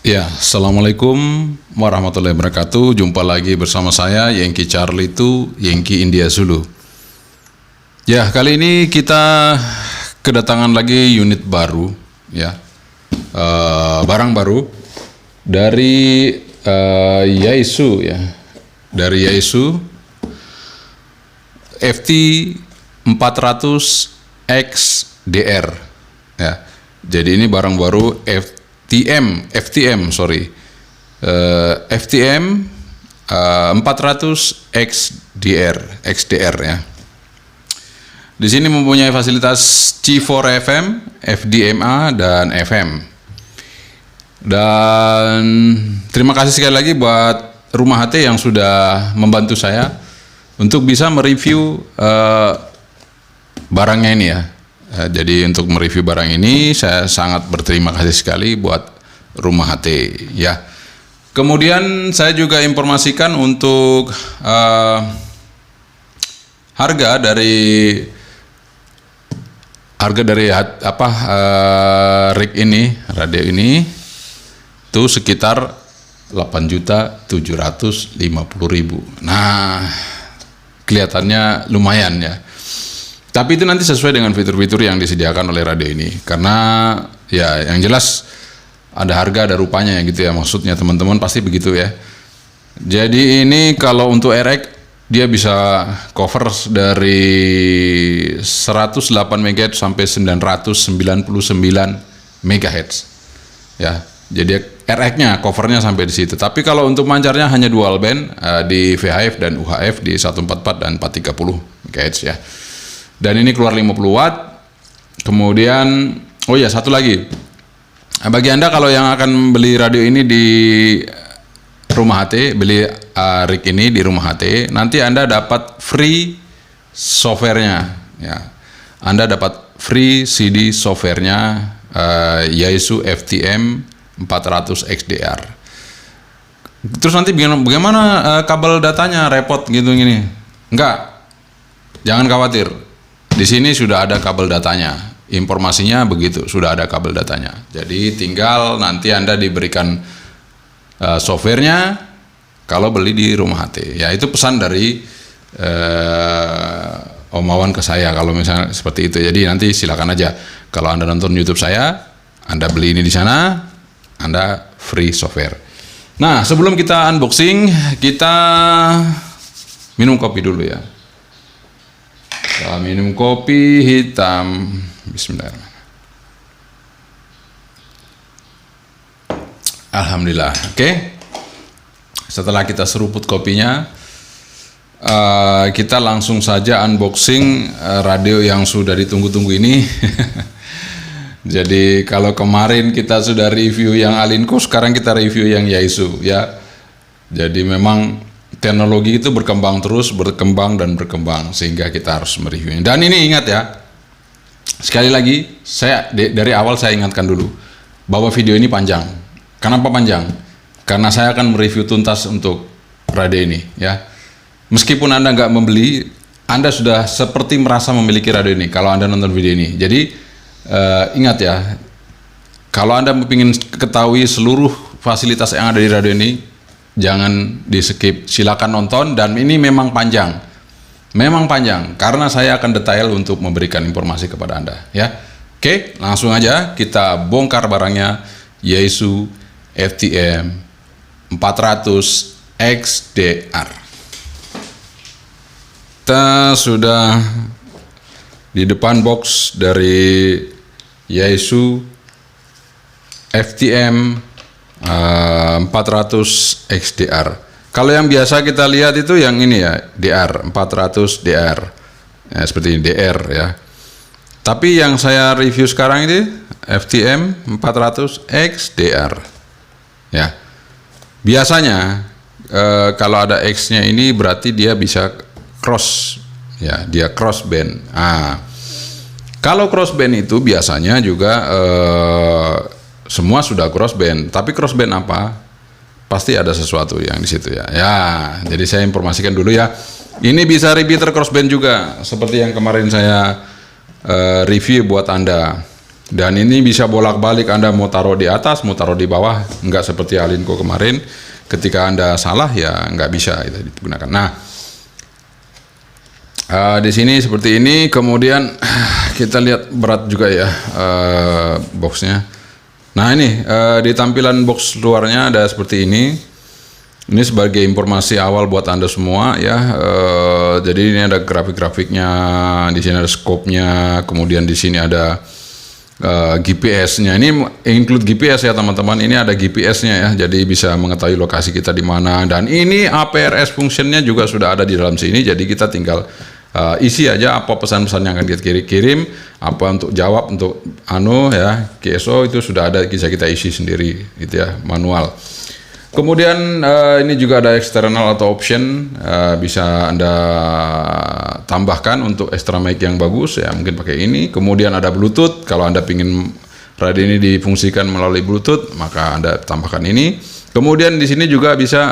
Ya, Assalamualaikum warahmatullahi wabarakatuh. Jumpa lagi bersama saya, Yankee Charlie 2, Yankee India Zulu. Ya, kali ini kita kedatangan lagi unit baru, ya, barang baru dari Yaesu, ya, dari Yaesu FT 400 XDR, ya. Jadi ini barang baru FTM 400 XDR ya. Di sini mempunyai fasilitas C4 FM, FDMA dan FM. Dan terima kasih sekali lagi buat Rumah HT yang sudah membantu saya untuk bisa mereview barangnya ini ya. Jadi untuk mereview barang ini saya sangat berterima kasih sekali buat Rumah HT ya. Kemudian saya juga informasikan untuk harga dari rig ini, radio ini itu sekitar 8.750.000. Nah, kelihatannya lumayan ya. Tapi itu nanti sesuai dengan fitur-fitur yang disediakan oleh radio ini. Karena ya yang jelas ada harga, ada rupanya gitu ya. Maksudnya teman-teman pasti begitu ya. Jadi ini kalau untuk RX dia bisa cover dari 108 MHz sampai 999 MHz. Ya. Jadi RX-nya covernya sampai di situ. Tapi kalau untuk mancarnya hanya dual band di VHF dan UHF di 144 dan 430 MHz ya. Dan ini keluar 50 watt. Kemudian, oh ya satu lagi. Bagi Anda kalau yang akan beli radio ini di Rumah HT, beli rig ini di Rumah HT, nanti Anda dapat free softwarenya. Ya. Anda dapat free CD softwarenya Yaesu FTM 400 XDR. Terus nanti bagaimana kabel datanya repot gitu gini? Enggak, jangan khawatir. Di sini sudah ada kabel datanya, informasinya begitu, sudah ada kabel datanya. Jadi tinggal nanti Anda diberikan softwarenya kalau beli di Rumah HT. Ya itu pesan dari Om Wawan ke saya kalau misalnya seperti itu. Jadi nanti silakan aja kalau Anda nonton YouTube saya, Anda beli ini di sana, Anda free software. Nah sebelum kita unboxing, kita minum kopi dulu ya. Kita minum kopi hitam. Bismillahirrahmanirrahim. Alhamdulillah. Oke. Setelah kita seruput kopinya, kita langsung saja unboxing radio yang sudah ditunggu-tunggu ini. Jadi kalau kemarin kita sudah review yang Alinco, sekarang kita review yang Yaesu ya. Jadi memang teknologi itu berkembang terus, berkembang sehingga kita harus mereviewnya. Dan ini ingat ya, sekali lagi saya dari awal saya ingatkan dulu bahwa video ini panjang. Kenapa panjang? Karena saya akan mereview tuntas untuk radio ini ya. Meskipun Anda nggak membeli, Anda sudah seperti merasa memiliki radio ini kalau Anda nonton video ini. Jadi ingat ya, kalau Anda ingin ketahui seluruh fasilitas yang ada di radio ini, jangan di skip, silakan nonton. Dan ini memang panjang karena saya akan detail untuk memberikan informasi kepada Anda ya. Oke, langsung aja kita bongkar barangnya Yaesu FTM 400 XDR. Kita sudah di depan box dari Yaesu FTM 400 XDR. Kalau yang biasa kita lihat itu yang ini ya, DR 400 DR ya, seperti ini DR ya. Tapi yang saya review sekarang ini FTM 400 XDR ya. Biasanya kalau ada X-nya ini berarti dia bisa cross ya, dia cross band. Kalau cross band itu biasanya juga semua sudah cross band, tapi cross band apa? Pasti ada sesuatu yang di situ ya. Ya, jadi saya informasikan dulu ya. Ini bisa repeater cross band juga, seperti yang kemarin saya review buat Anda. Dan ini bisa bolak-balik, Anda mau taruh di atas, mau taruh di bawah, nggak seperti Alinco kemarin. Ketika Anda salah ya nggak bisa itu digunakan. Nah, di sini seperti ini. Kemudian kita lihat berat juga ya boxnya. Nah ini di tampilan box luarnya ada seperti ini. Ini sebagai informasi awal buat Anda semua ya. Jadi ini ada grafik-grafiknya, di sini ada scope-nya, kemudian di sini ada GPS-nya. Ini include GPS ya teman-teman. Ini ada GPS-nya ya. Jadi bisa mengetahui lokasi kita di mana. Dan ini APRS function-nya juga sudah ada di dalam sini. Jadi kita tinggal isi aja apa pesan-pesan yang akan kita kirim, apa untuk jawab untuk ya QSO itu sudah ada, bisa kita isi sendiri gitu ya, manual. Kemudian ini juga ada external atau option, bisa Anda tambahkan untuk extra mic yang bagus ya, mungkin pakai ini. Kemudian ada Bluetooth, kalau Anda ingin radio ini difungsikan melalui Bluetooth maka Anda tambahkan ini. Kemudian di sini juga bisa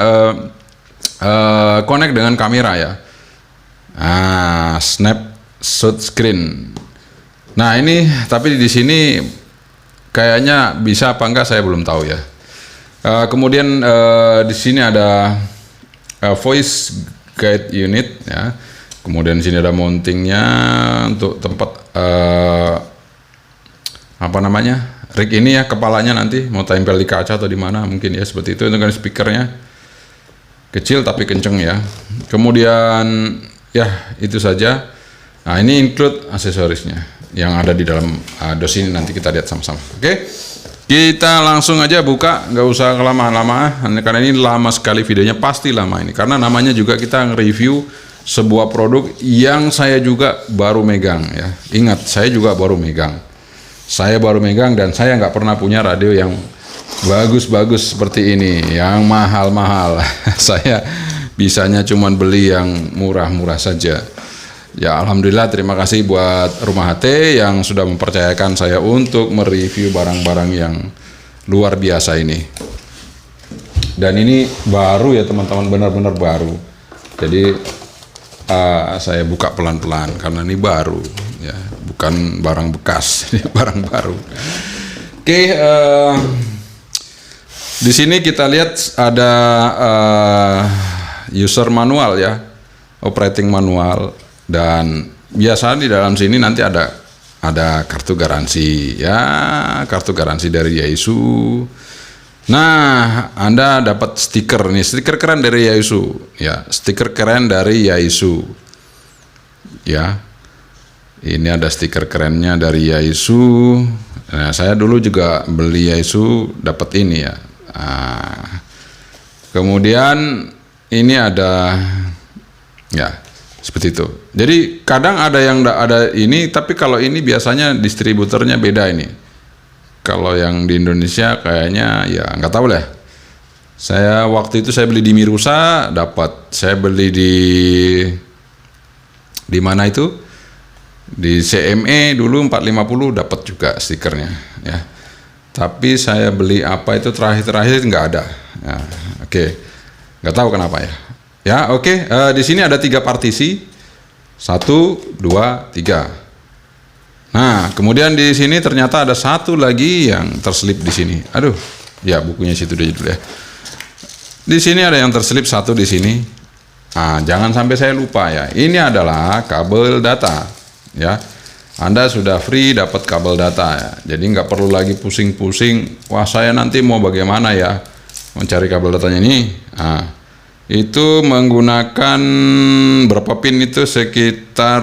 connect dengan kamera ya. Snapshot screen. Nah ini tapi di sini kayaknya bisa apa enggak saya belum tahu ya. Kemudian di sini ada voice guide unit ya. Kemudian di sini ada mountingnya untuk tempat apa namanya rig ini ya, kepalanya nanti mau tempel di kaca atau di mana mungkin ya, seperti itu. Dengan speakernya kecil tapi kenceng ya. Kemudian ya itu saja. Nah ini include aksesorisnya yang ada di dalam dos ini, nanti kita lihat sama-sama. Oke. Kita langsung aja buka, nggak usah lama-lama, karena ini lama sekali videonya, pasti lama ini. Karena namanya juga kita nge-review sebuah produk yang saya juga baru megang ya. Ingat, saya juga baru megang. Saya baru megang dan saya nggak pernah punya radio yang bagus-bagus seperti ini, yang mahal-mahal. Saya bisanya cuman beli yang murah-murah saja. Ya alhamdulillah, terima kasih buat Rumah HT yang sudah mempercayakan saya untuk mereview barang-barang yang luar biasa ini. Dan ini baru ya teman-teman, benar-benar baru. Jadi saya buka pelan-pelan karena ini baru ya, bukan barang bekas, ini barang baru. Oke, di sini kita lihat ada user manual ya, operating manual. Dan biasa di dalam sini nanti ada kartu garansi ya, kartu garansi dari Yaesu. Nah, Anda dapat stiker nih, stiker keren dari Yaesu ya, stiker keren dari Yaesu ya. Ini ada stiker kerennya dari Yaesu. Nah, saya dulu juga beli Yaesu dapat ini ya. Nah, kemudian ini ada ya seperti itu. Jadi kadang ada yang ada ini, tapi kalau ini biasanya distributornya beda ini. Kalau yang di Indonesia kayaknya ya nggak tahu lah. Saya waktu itu saya beli di Mirusa dapat, saya beli di mana itu? Di CME dulu 450 dapat juga stikernya ya. Tapi saya beli apa itu terakhir nggak ada. Ya, oke. Nggak tahu kenapa ya. Ya, oke. Di sini ada 3 partisi, 1, 2, 3. Nah, kemudian di sini ternyata ada satu lagi yang terselip di sini. Aduh, ya bukunya situ dulu ya. Di sini ada yang terselip satu di sini. Nah, jangan sampai saya lupa ya. Ini adalah kabel data, ya. Anda sudah free dapat kabel data ya. Jadi nggak perlu lagi pusing-pusing. Wah, saya nanti mau bagaimana ya mencari kabel datanya ini. Nah, itu menggunakan berapa pin itu, sekitar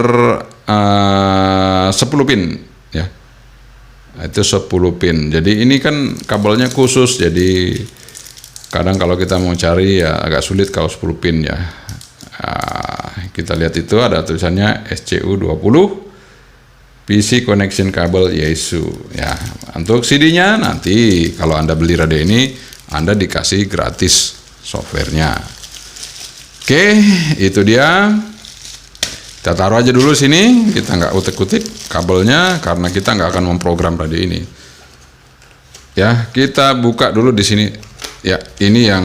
10 pin ya. Itu 10 pin. Jadi ini kan kabelnya khusus, jadi kadang kalau kita mau cari ya agak sulit kalau 10 pin ya. Kita lihat itu ada tulisannya SCU20 PC Connection Kabel Yaesu ya. Untuk CD-nya nanti kalau Anda beli radio ini Anda dikasih gratis softwarenya. Oke, itu dia. Kita taruh aja dulu sini, kita nggak utik-utik kabelnya karena kita nggak akan memprogram radio ini. Ya, kita buka dulu di sini. Ya, ini yang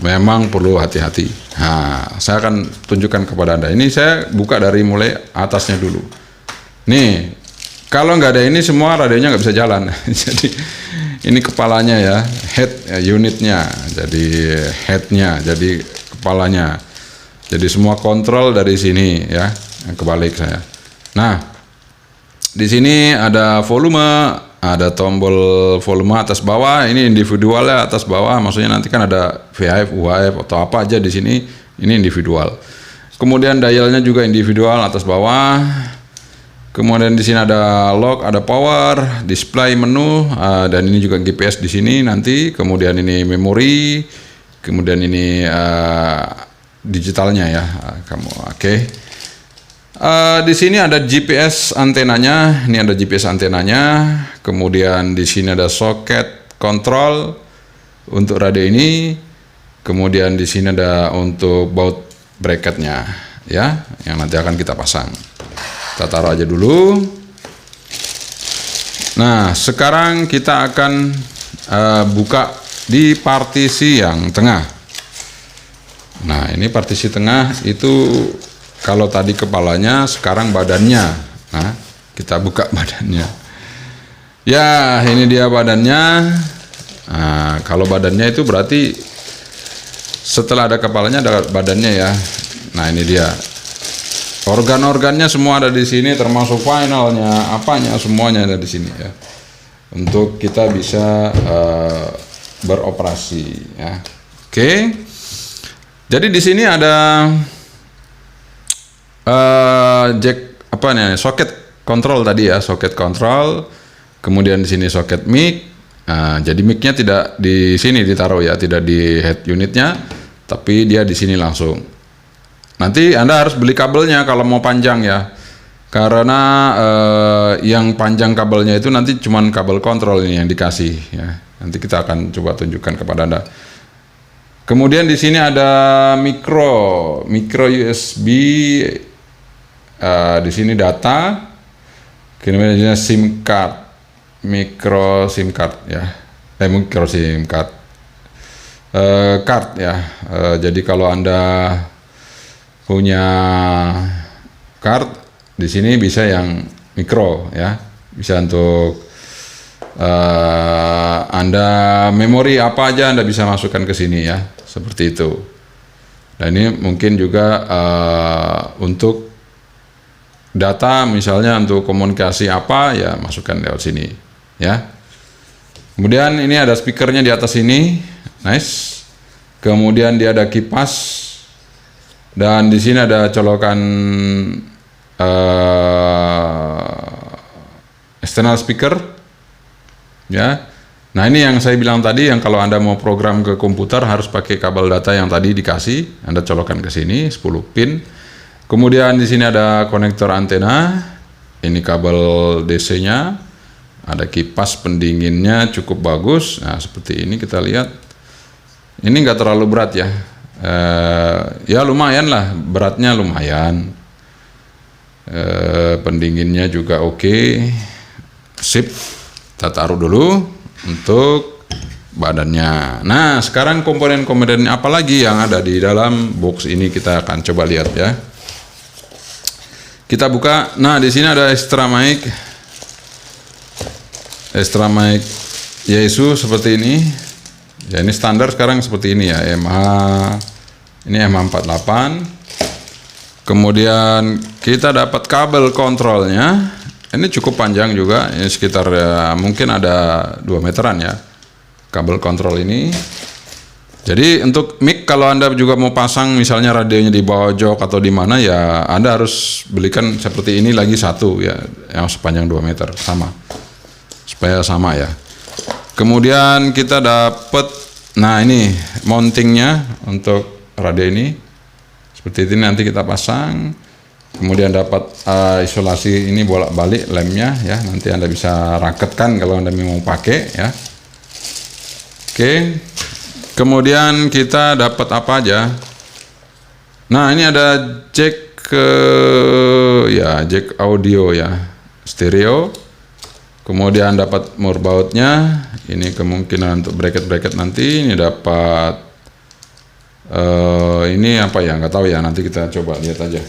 memang perlu hati-hati. Nah, saya akan tunjukkan kepada Anda. Ini saya buka dari mulai atasnya dulu. Nih, Kalau nggak ada ini semua radionya nggak bisa jalan. Jadi ini kepalanya ya, head ya, unitnya, jadi headnya, jadi kepalanya. Jadi semua kontrol dari sini ya, kebalik saya. Nah, di sini ada volume, ada tombol volume atas bawah. Ini individual ya, atas bawah. Maksudnya nanti kan ada VHF, UHF atau apa aja di sini. Ini individual. Kemudian dialnya juga individual atas bawah. Kemudian di sini ada lock, ada power, display menu, dan ini juga GPS di sini nanti. Kemudian ini memori, kemudian ini digitalnya ya, oke. Di sini ada GPS antenanya, ini ada GPS antenanya. Kemudian di sini ada soket kontrol untuk radio ini. Kemudian di sini ada untuk baut bracketnya, ya, yang nanti akan kita pasang. Kita taruh aja dulu. Nah, sekarang kita akan buka di partisi yang tengah. Nah, ini partisi tengah itu kalau tadi kepalanya, sekarang badannya. Nah, kita buka badannya. Ya, ini dia badannya. Nah, kalau badannya itu berarti setelah ada kepalanya ada badannya ya. Nah, ini dia. Organ-organnya semua ada di sini, termasuk finalnya, apanya semuanya ada di sini ya. Untuk kita bisa beroperasi ya. Oke. Jadi di sini ada jack apa nih? Soket kontrol tadi ya, soket kontrol. Kemudian di sini soket mic. Nah, jadi mic-nya tidak di sini ditaruh ya, tidak di head unitnya, tapi dia di sini langsung. Nanti Anda harus beli kabelnya kalau mau panjang ya, karena yang panjang kabelnya itu nanti cuman kabel kontrol ini yang dikasih ya. Nanti kita akan coba tunjukkan kepada Anda. Kemudian di sini ada micro USB, di sini data, kemudian SIM card, micro SIM card ya, micro SIM card, card ya. Jadi kalau Anda punya card di sini bisa yang mikro ya, bisa untuk Anda memori apa aja Anda bisa masukkan ke sini ya, seperti itu. Dan ini mungkin juga untuk data misalnya untuk komunikasi apa ya, masukkan lewat sini ya. Kemudian ini ada speakernya di atas ini, nice. Kemudian dia ada kipas. Dan di sini ada colokan external speaker, ya. Nah, ini yang saya bilang tadi, yang kalau Anda mau program ke komputer harus pakai kabel data yang tadi dikasih, Anda colokan ke sini 10 pin. Kemudian di sini ada konektor antena, ini kabel DC-nya, ada kipas pendinginnya cukup bagus. Nah, seperti ini kita lihat, ini nggak terlalu berat ya. Ya lumayan lah, beratnya lumayan, pendinginnya juga oke. Sip, kita taruh dulu untuk badannya. Nah, sekarang komponen-komponen apa lagi yang ada di dalam box ini kita akan coba lihat ya. Kita buka. Nah, di sini ada extra mic Yaesu seperti ini ya. Ini standar sekarang seperti ini ya, ini MH48. Kemudian kita dapat kabel kontrolnya. Ini cukup panjang juga, ini sekitar mungkin ada 2 meteran ya kabel kontrol ini. Jadi untuk mic kalau Anda juga mau pasang misalnya radionya di bawah jok atau di mana ya, Anda harus belikan seperti ini lagi satu ya, yang sepanjang 2 meter sama, supaya sama ya. Kemudian kita dapat, nah ini mountingnya untuk radio ini seperti ini, nanti kita pasang. Kemudian dapat isolasi ini bolak-balik lemnya ya, nanti Anda bisa raketkan kalau Anda mau pakai ya. Oke. Kemudian kita dapat apa aja? Nah, ini ada jack jack audio ya, stereo. Kemudian dapat murbautnya, ini kemungkinan untuk bracket nanti. Ini dapat ini apa ya, nggak tahu ya, nanti kita coba lihat aja.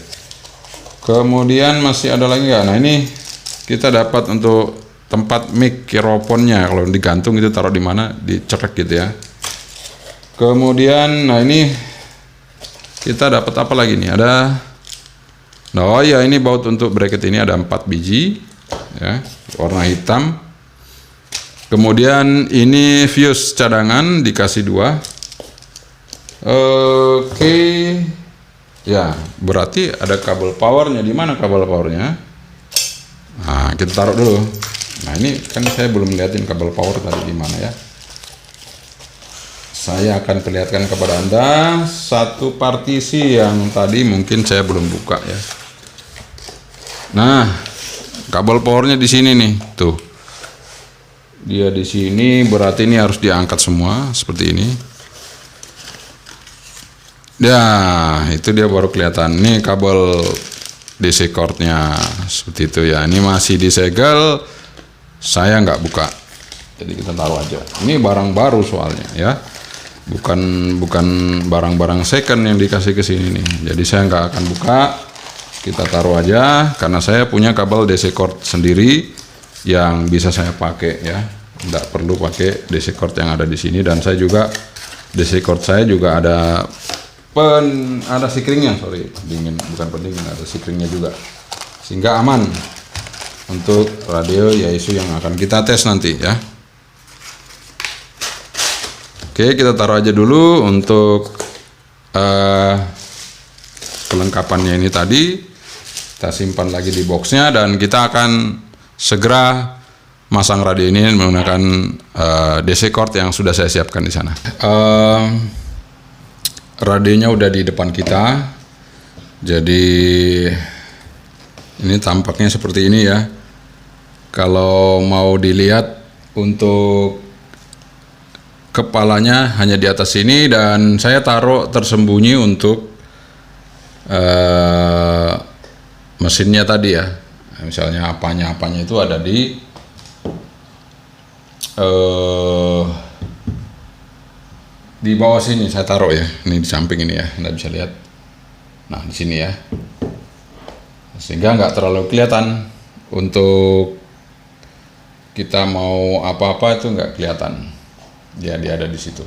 Kemudian masih ada lagi nggak? Nah, ini kita dapat untuk tempat mikrofonnya. Kalau digantung itu taruh di mana, dicerek gitu ya. Kemudian, nah ini kita dapat apa lagi nih? Oh ya, ini baut untuk bracket ini ada 4 biji, ya, warna hitam. Kemudian ini fuse cadangan dikasih 2. Oke, ya berarti ada kabel powernya. Di mana kabel powernya? Nah, kita taruh dulu. Nah, ini kan saya belum liatin kabel power tadi di mana ya. Saya akan perlihatkan kepada Anda satu partisi yang tadi mungkin saya belum buka ya. Nah, kabel powernya di sini nih, tuh. Dia di sini, berarti ini harus diangkat semua seperti ini. Ya, itu dia baru kelihatan. Nih kabel DC cord-nya seperti itu ya. Ini masih disegel, saya nggak buka. Jadi kita taruh aja. Ini barang baru soalnya ya. Bukan barang-barang second yang dikasih ke sini nih. Jadi saya nggak akan buka. Kita taruh aja karena saya punya kabel DC cord sendiri yang bisa saya pakai ya. Nggak perlu pakai DC cord yang ada di sini, dan saya juga DC cord saya juga ada sikringnya, bukan pendingin, ada sikringnya juga, sehingga aman untuk radio Yaesu yang akan kita tes nanti ya. Oke, kita taruh aja dulu untuk kelengkapannya ini tadi. Kita simpan lagi di boxnya dan kita akan segera masang radio ini menggunakan DC cord yang sudah saya siapkan di sana. Radionya udah di depan kita. Jadi ini tampaknya seperti ini ya. Kalau mau dilihat untuk kepalanya hanya di atas sini, dan saya taruh tersembunyi untuk mesinnya tadi ya. Misalnya apanya itu ada di bawah sini saya taruh ya. Ini di samping ini ya, Anda bisa lihat. Nah, di sini ya. Sehingga nggak terlalu kelihatan, untuk kita mau apa-apa itu nggak kelihatan. Dia ada di situ.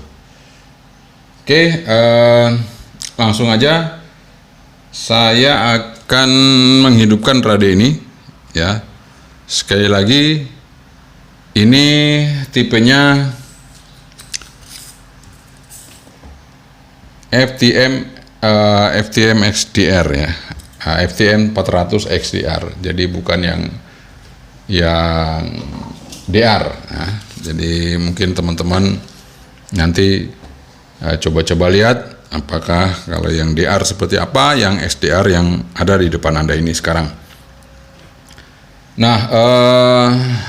Oke, langsung aja saya akan menghidupkan radio ini ya. Sekali lagi, ini tipenya FTM XDR ya. FTM 400 XDR. Jadi bukan yang DR. Nah, jadi mungkin teman-teman nanti coba-coba lihat apakah kalau yang DR seperti apa, yang XDR yang ada di depan Anda ini sekarang. Nah,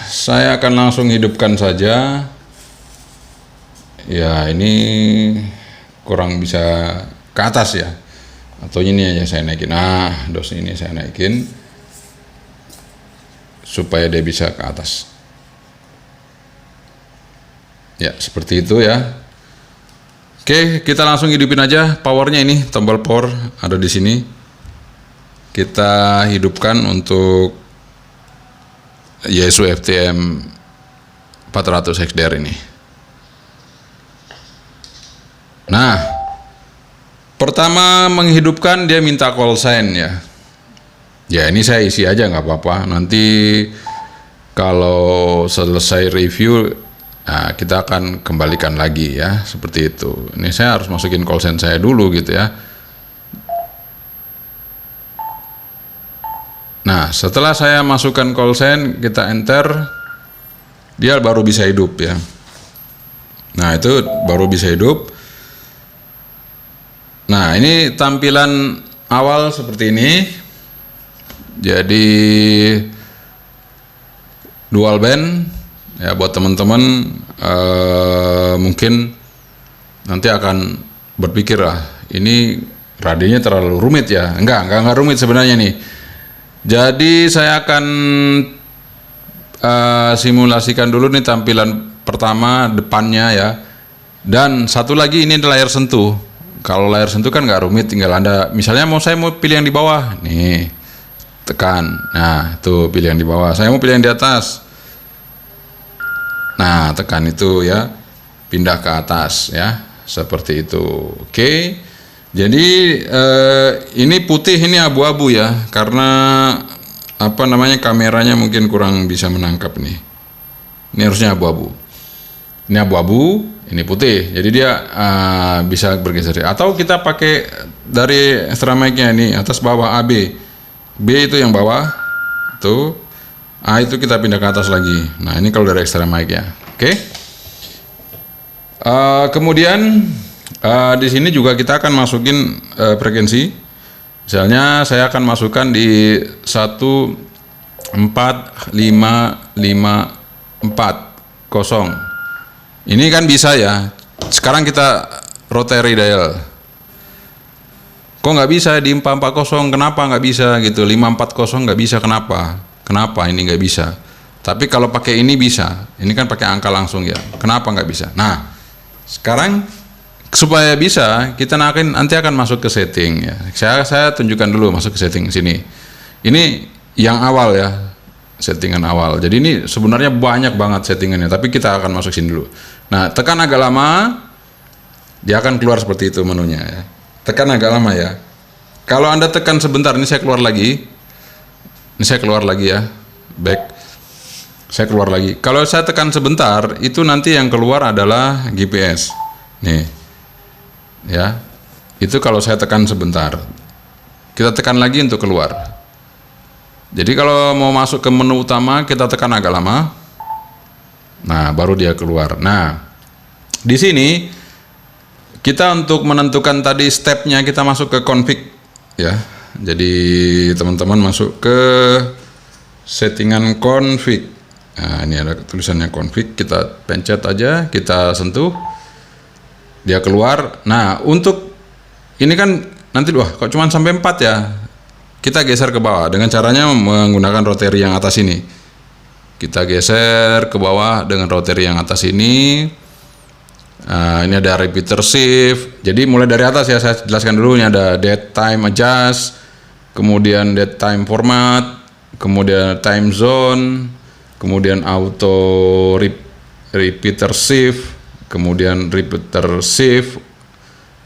saya akan langsung hidupkan saja. Ya, ini kurang bisa ke atas ya. Atau ini aja saya naikin. Nah, dos ini saya naikin supaya dia bisa ke atas. Ya, seperti itu ya. Oke, kita langsung hidupin aja powernya. Ini tombol power ada di sini. Kita hidupkan untuk Yaesu FTM 400 XDR ini. Nah, pertama menghidupkan dia minta call sign ya. Ya, ini saya isi aja nggak apa-apa. Nanti kalau selesai review, nah, kita akan kembalikan lagi ya, seperti itu. Ini saya harus masukin call sign saya dulu gitu ya. Nah, setelah saya masukkan call sign, kita enter, dia baru bisa hidup ya. Nah, itu baru bisa hidup. Nah, ini tampilan awal seperti ini. Jadi dual band ya, buat teman-teman mungkin nanti akan berpikir lah, ini radionya terlalu rumit ya. Enggak rumit sebenarnya nih. Jadi saya akan simulasikan dulu nih tampilan pertama depannya ya. Dan satu lagi, ini layar sentuh. Kalau layar sentuh kan nggak rumit, tinggal Anda misalnya saya mau pilih yang di bawah nih. tekan. Nah, itu pilih yang di bawah. Saya mau pilih yang di atas. Nah, tekan itu ya, pindah ke atas ya, seperti itu. Oke. Jadi ini putih, ini abu-abu ya, karena apa namanya, kameranya mungkin kurang bisa menangkap nih. Ini harusnya abu-abu. Ini abu-abu, ini putih. Jadi dia bisa bergeser. Atau kita pakai dari extra mic-nya ini, atas bawah AB. B itu yang bawah, tuh. A itu kita pindah ke atas lagi. Nah, ini kalau dari extra mic ya. Oke. Kemudian di sini juga kita akan masukin frekuensi. Misalnya saya akan masukkan di 14554 ini kan bisa ya. Sekarang kita rotary dial. Kok nggak bisa di 440? Kenapa nggak bisa gitu? 540 nggak bisa, kenapa? Kenapa ini nggak bisa? Tapi kalau pakai ini bisa. Ini kan pakai angka langsung ya. Kenapa nggak bisa? Nah, sekarang supaya bisa, kita nanti akan masuk ke setting ya. Saya tunjukkan dulu masuk ke setting sini. Ini yang awal ya, settingan awal. Jadi ini sebenarnya banyak banget settingannya, tapi kita akan masuk sini dulu. Nah, tekan agak lama, dia akan keluar seperti itu menunya ya. Tekan agak lama ya. Kalau Anda tekan sebentar, ini saya keluar lagi. Ini saya keluar lagi ya, back. Saya keluar lagi. Kalau saya tekan sebentar, itu nanti yang keluar adalah GPS. Nih, ya. Itu kalau saya tekan sebentar. Kita tekan lagi untuk keluar. Jadi kalau mau masuk ke menu utama, kita tekan agak lama. Nah, baru dia keluar. Nah, di sini kita untuk menentukan tadi stepnya, kita masuk ke config ya. Jadi teman-teman masuk ke settingan config. Nah, ini ada tulisannya config, kita pencet aja, kita sentuh, dia keluar. Nah, untuk ini kan nanti kok cuma sampai 4 ya. Kita geser ke bawah dengan caranya menggunakan rotary yang atas ini. Kita geser ke bawah dengan rotary yang atas ini. Ini ada repeater shift. Jadi mulai dari atas ya, saya jelaskan dulu. Ini ada date time adjust, kemudian date time format, kemudian time zone, kemudian auto repeater shift, kemudian repeater shift.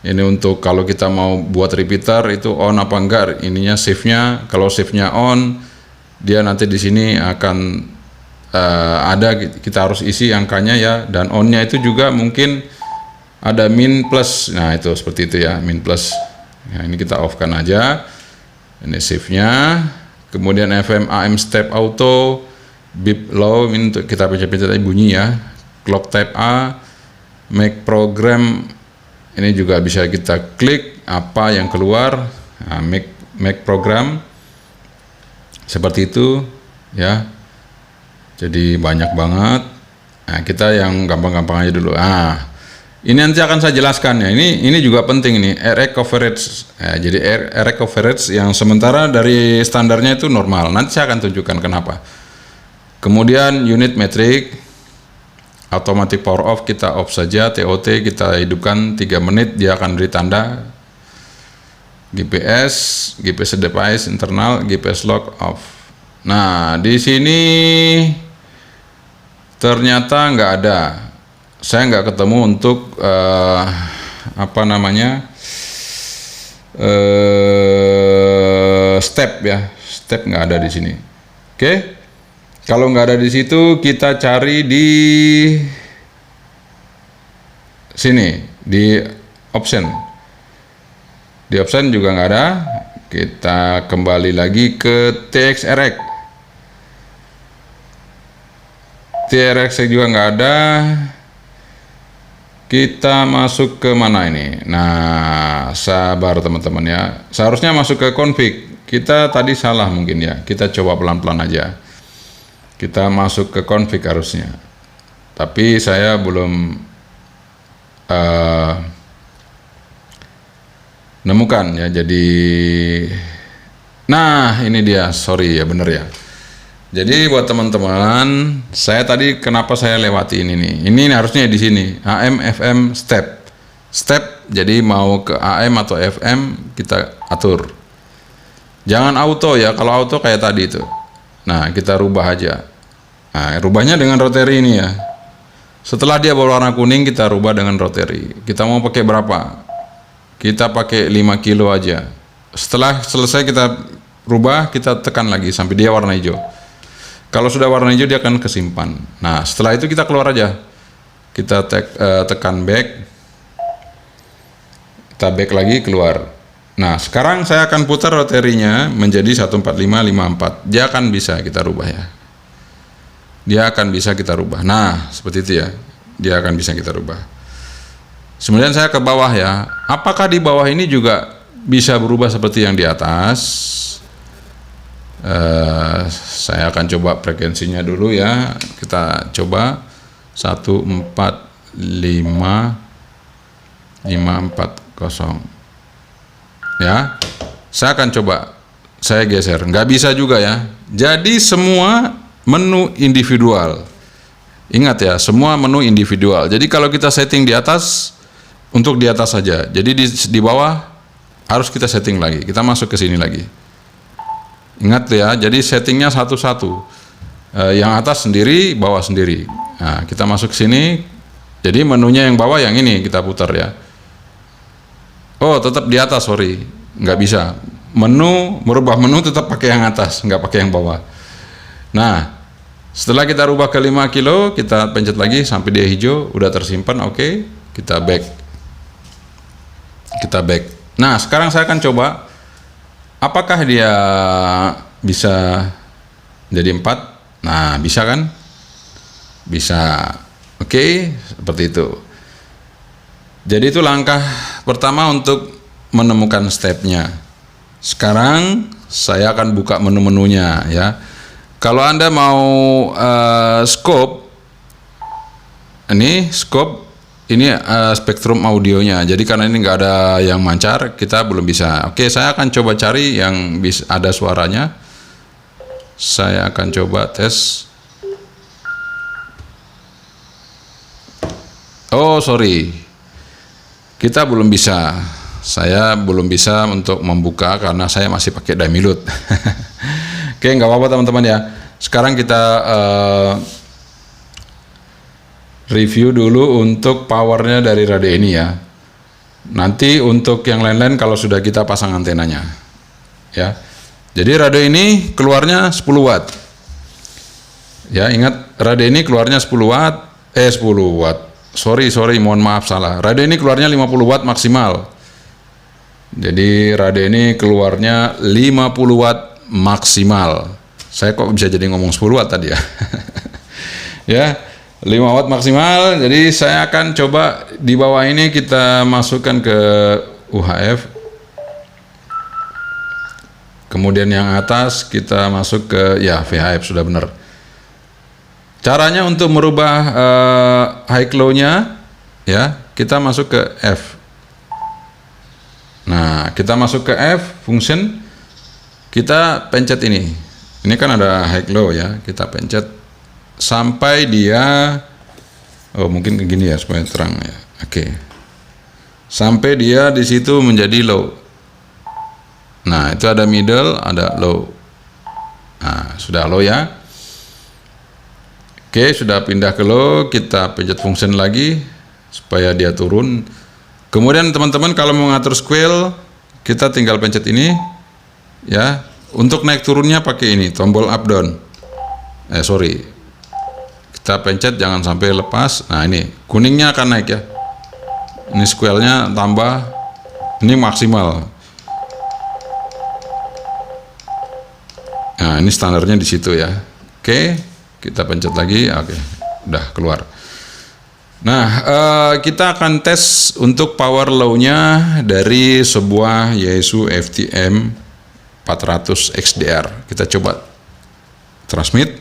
Ini untuk kalau kita mau buat repeater itu on apa enggak, ininya shiftnya. Kalau shiftnya on, dia nanti di sini akan ada, kita harus isi angkanya ya, dan onnya itu juga mungkin ada min plus. Nah, itu seperti itu ya, min plus. Nah, ini kita off kan aja. Ini shiftnya. Kemudian FM AM step auto, beep low, ini untuk kita pencet-pencet bunyi ya. Clock type A, make program, ini juga bisa kita klik apa yang keluar. Nah, make program seperti itu ya. Jadi banyak banget. Nah, kita yang gampang-gampang aja dulu. Ini nanti akan saya jelaskan ya. Ini juga penting nih, RX coverage. Ya, jadi RX coverage yang sementara dari standarnya itu normal. Nanti saya akan tunjukkan kenapa. Kemudian unit metric, automatic power off kita off saja. TOT kita hidupkan 3 menit, dia akan beri tanda. GPS device internal, GPS lock off. Nah, di sini ternyata nggak ada. Saya nggak ketemu untuk apa namanya, step ya. Step nggak ada di sini. Oke. Kalau nggak ada di situ, kita cari di sini, di option. Di option juga nggak ada. Kita kembali lagi ke TXRX. TRX juga nggak ada. Kita masuk ke mana ini? Nah, sabar teman-teman ya. Seharusnya masuk ke config. Kita tadi salah mungkin ya. Kita coba pelan-pelan aja. Kita masuk ke config harusnya. Tapi saya belum nemukan ya. Jadi, nah ini dia. Sorry ya, bener ya. Jadi buat teman-teman, saya tadi kenapa saya lewati ini nih? Ini harusnya di sini, AM, FM, step. Jadi mau ke AM atau FM kita atur. Jangan auto ya, kalau auto kayak tadi itu. Nah, kita rubah aja. Nah, rubahnya dengan rotary ini ya. Setelah dia berwarna kuning, kita rubah dengan rotary. Kita mau pakai berapa? Kita pakai 5 kilo aja. Setelah selesai kita rubah, kita tekan lagi sampai dia warna hijau. Kalau sudah warna hijau, dia akan kesimpan. Nah, setelah itu kita keluar aja. Kita tekan back. Kita back lagi, keluar. Nah, sekarang saya akan putar roterinya menjadi 14554. Dia akan bisa kita rubah ya. Dia akan bisa kita rubah. Nah, seperti itu ya. Dia akan bisa kita rubah. Kemudian saya ke bawah ya. Apakah di bawah ini juga bisa berubah seperti yang di atas? Saya akan coba frekuensinya dulu ya. Kita coba 145.540. Ya, saya akan coba, saya geser, nggak bisa juga ya. Jadi semua menu individual. Ingat ya, semua menu individual. Jadi kalau kita setting di atas, untuk di atas saja. Jadi di bawah harus kita setting lagi. Kita masuk ke sini lagi. Ingat ya, jadi settingnya satu-satu. Yang atas sendiri, bawah sendiri. Nah, kita masuk ke sini. Jadi menunya yang bawah yang ini kita putar ya. Oh, tetap di atas, sorry, nggak bisa. Merubah menu tetap pakai yang atas, nggak pakai yang bawah. Nah, setelah kita rubah ke 5 kilo, kita pencet lagi sampai dia hijau, udah tersimpan, oke. Kita back. Nah, sekarang saya akan coba, apakah dia bisa jadi 4? Nah, bisa kan? Bisa. Oke, seperti itu. Jadi itu langkah pertama untuk menemukan stepnya. Sekarang saya akan buka menu-menunya ya. Kalau Anda mau scope, ini scope, ini spektrum audionya. Jadi karena ini nggak ada yang mancar, kita belum bisa. Oke, saya akan coba cari yang bisa ada suaranya. Saya akan coba tes. Oh, sorry. Kita belum bisa. Saya belum bisa untuk membuka karena saya masih pakai Damilut. Oke, nggak apa-apa teman-teman ya. Sekarang kita review dulu untuk powernya dari radio ini ya. Nanti untuk yang lain-lain kalau sudah kita pasang antenanya. Ya. Jadi radio ini keluarnya 10 watt. Ya, ingat radio ini keluarnya 10 watt. 10 watt. Sorry, mohon maaf salah. Radio ini keluarnya 50 watt maksimal. Jadi radio ini keluarnya 50 watt maksimal. Saya kok bisa jadi ngomong 10 watt tadi ya. Ya, 5 watt maksimal. Jadi saya akan coba di bawah ini kita masukkan ke UHF. Kemudian yang atas kita masuk ke ya VHF, sudah benar. Caranya untuk merubah high low-nya ya, kita masuk ke F. Nah, kita masuk ke F function, kita pencet ini. Ini kan ada high low ya, kita pencet sampai dia mungkin begini ya supaya terang ya. Oke. Sampai dia di situ menjadi low. Nah, itu ada middle, ada low. Nah, sudah low ya. Oke, sudah pindah ke low, kita pencet function lagi supaya dia turun. Kemudian teman-teman kalau mau ngatur squeal, kita tinggal pencet ini ya. Untuk naik turunnya pakai ini, tombol up down. Kita pencet jangan sampai lepas. Nah, ini kuningnya akan naik ya. Ini squealnya tambah, ini maksimal. Nah, ini standarnya di situ ya. Oke. Kita pencet lagi, oke, udah keluar. Nah, kita akan tes untuk power low-nya dari sebuah Yaesu FTM 400 XDR. Kita coba transmit.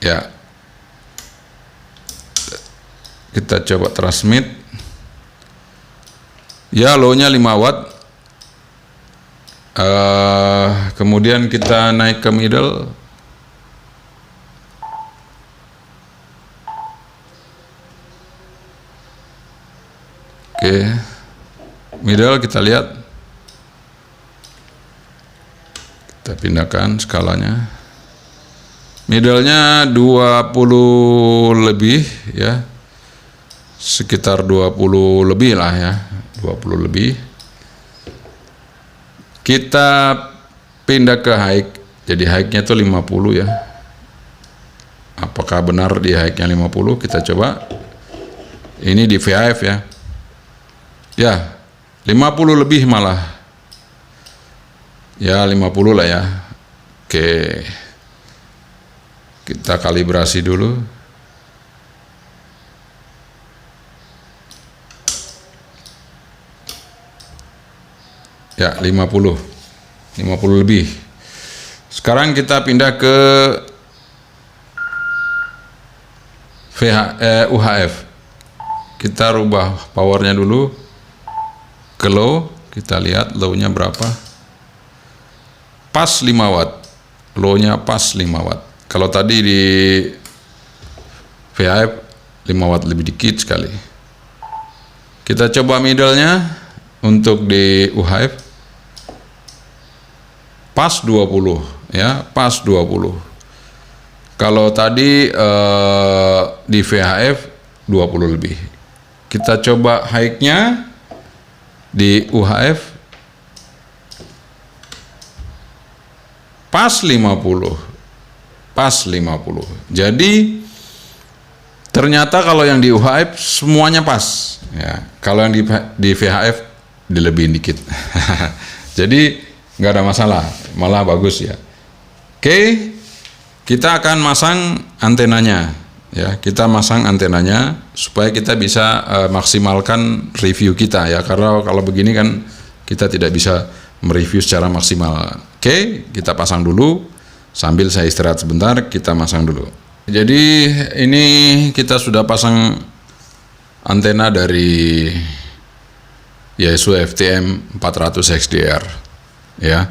Ya, kita coba transmit. Ya, low-nya 5 watt. Kemudian kita naik ke middle. Oke, middle kita lihat Kita pindahkan skalanya. Middle-nya 20 lebih ya. Sekitar 20 lebih lah ya. 20 lebih. Kita pindah ke high. Jadi high-nya itu 50 ya. Apakah benar di high-nya 50? Kita coba. Ini di VHF ya. Ya, 50 lebih malah. Ya, 50 lah ya. Oke. Kita kalibrasi dulu. Ya, 50 lebih. Sekarang kita pindah ke UHF. Kita rubah powernya dulu ke low. Kita lihat low-nya berapa. Pas 5 watt. Low-nya pas 5 watt. Kalau tadi di VHF 5 watt lebih dikit sekali. Kita coba middle-nya untuk di UHF. Pas 20 ya, pas 20. Kalau tadi di VHF 20 lebih. Kita coba high-nya di UHF pas 50. Pas 50. Jadi ternyata kalau yang di UHF semuanya pas ya. Kalau yang di VHF dilebihin dikit. Jadi nggak ada masalah, malah bagus ya. Oke, kita akan masang antenanya ya. Kita masang antenanya supaya kita bisa maksimalkan review kita ya. Karena kalau begini kan kita tidak bisa mereview secara maksimal. Oke, kita pasang dulu. Sambil saya istirahat sebentar, kita masang dulu. Jadi ini kita sudah pasang antena dari Yaesu FTM 400 XDR ya.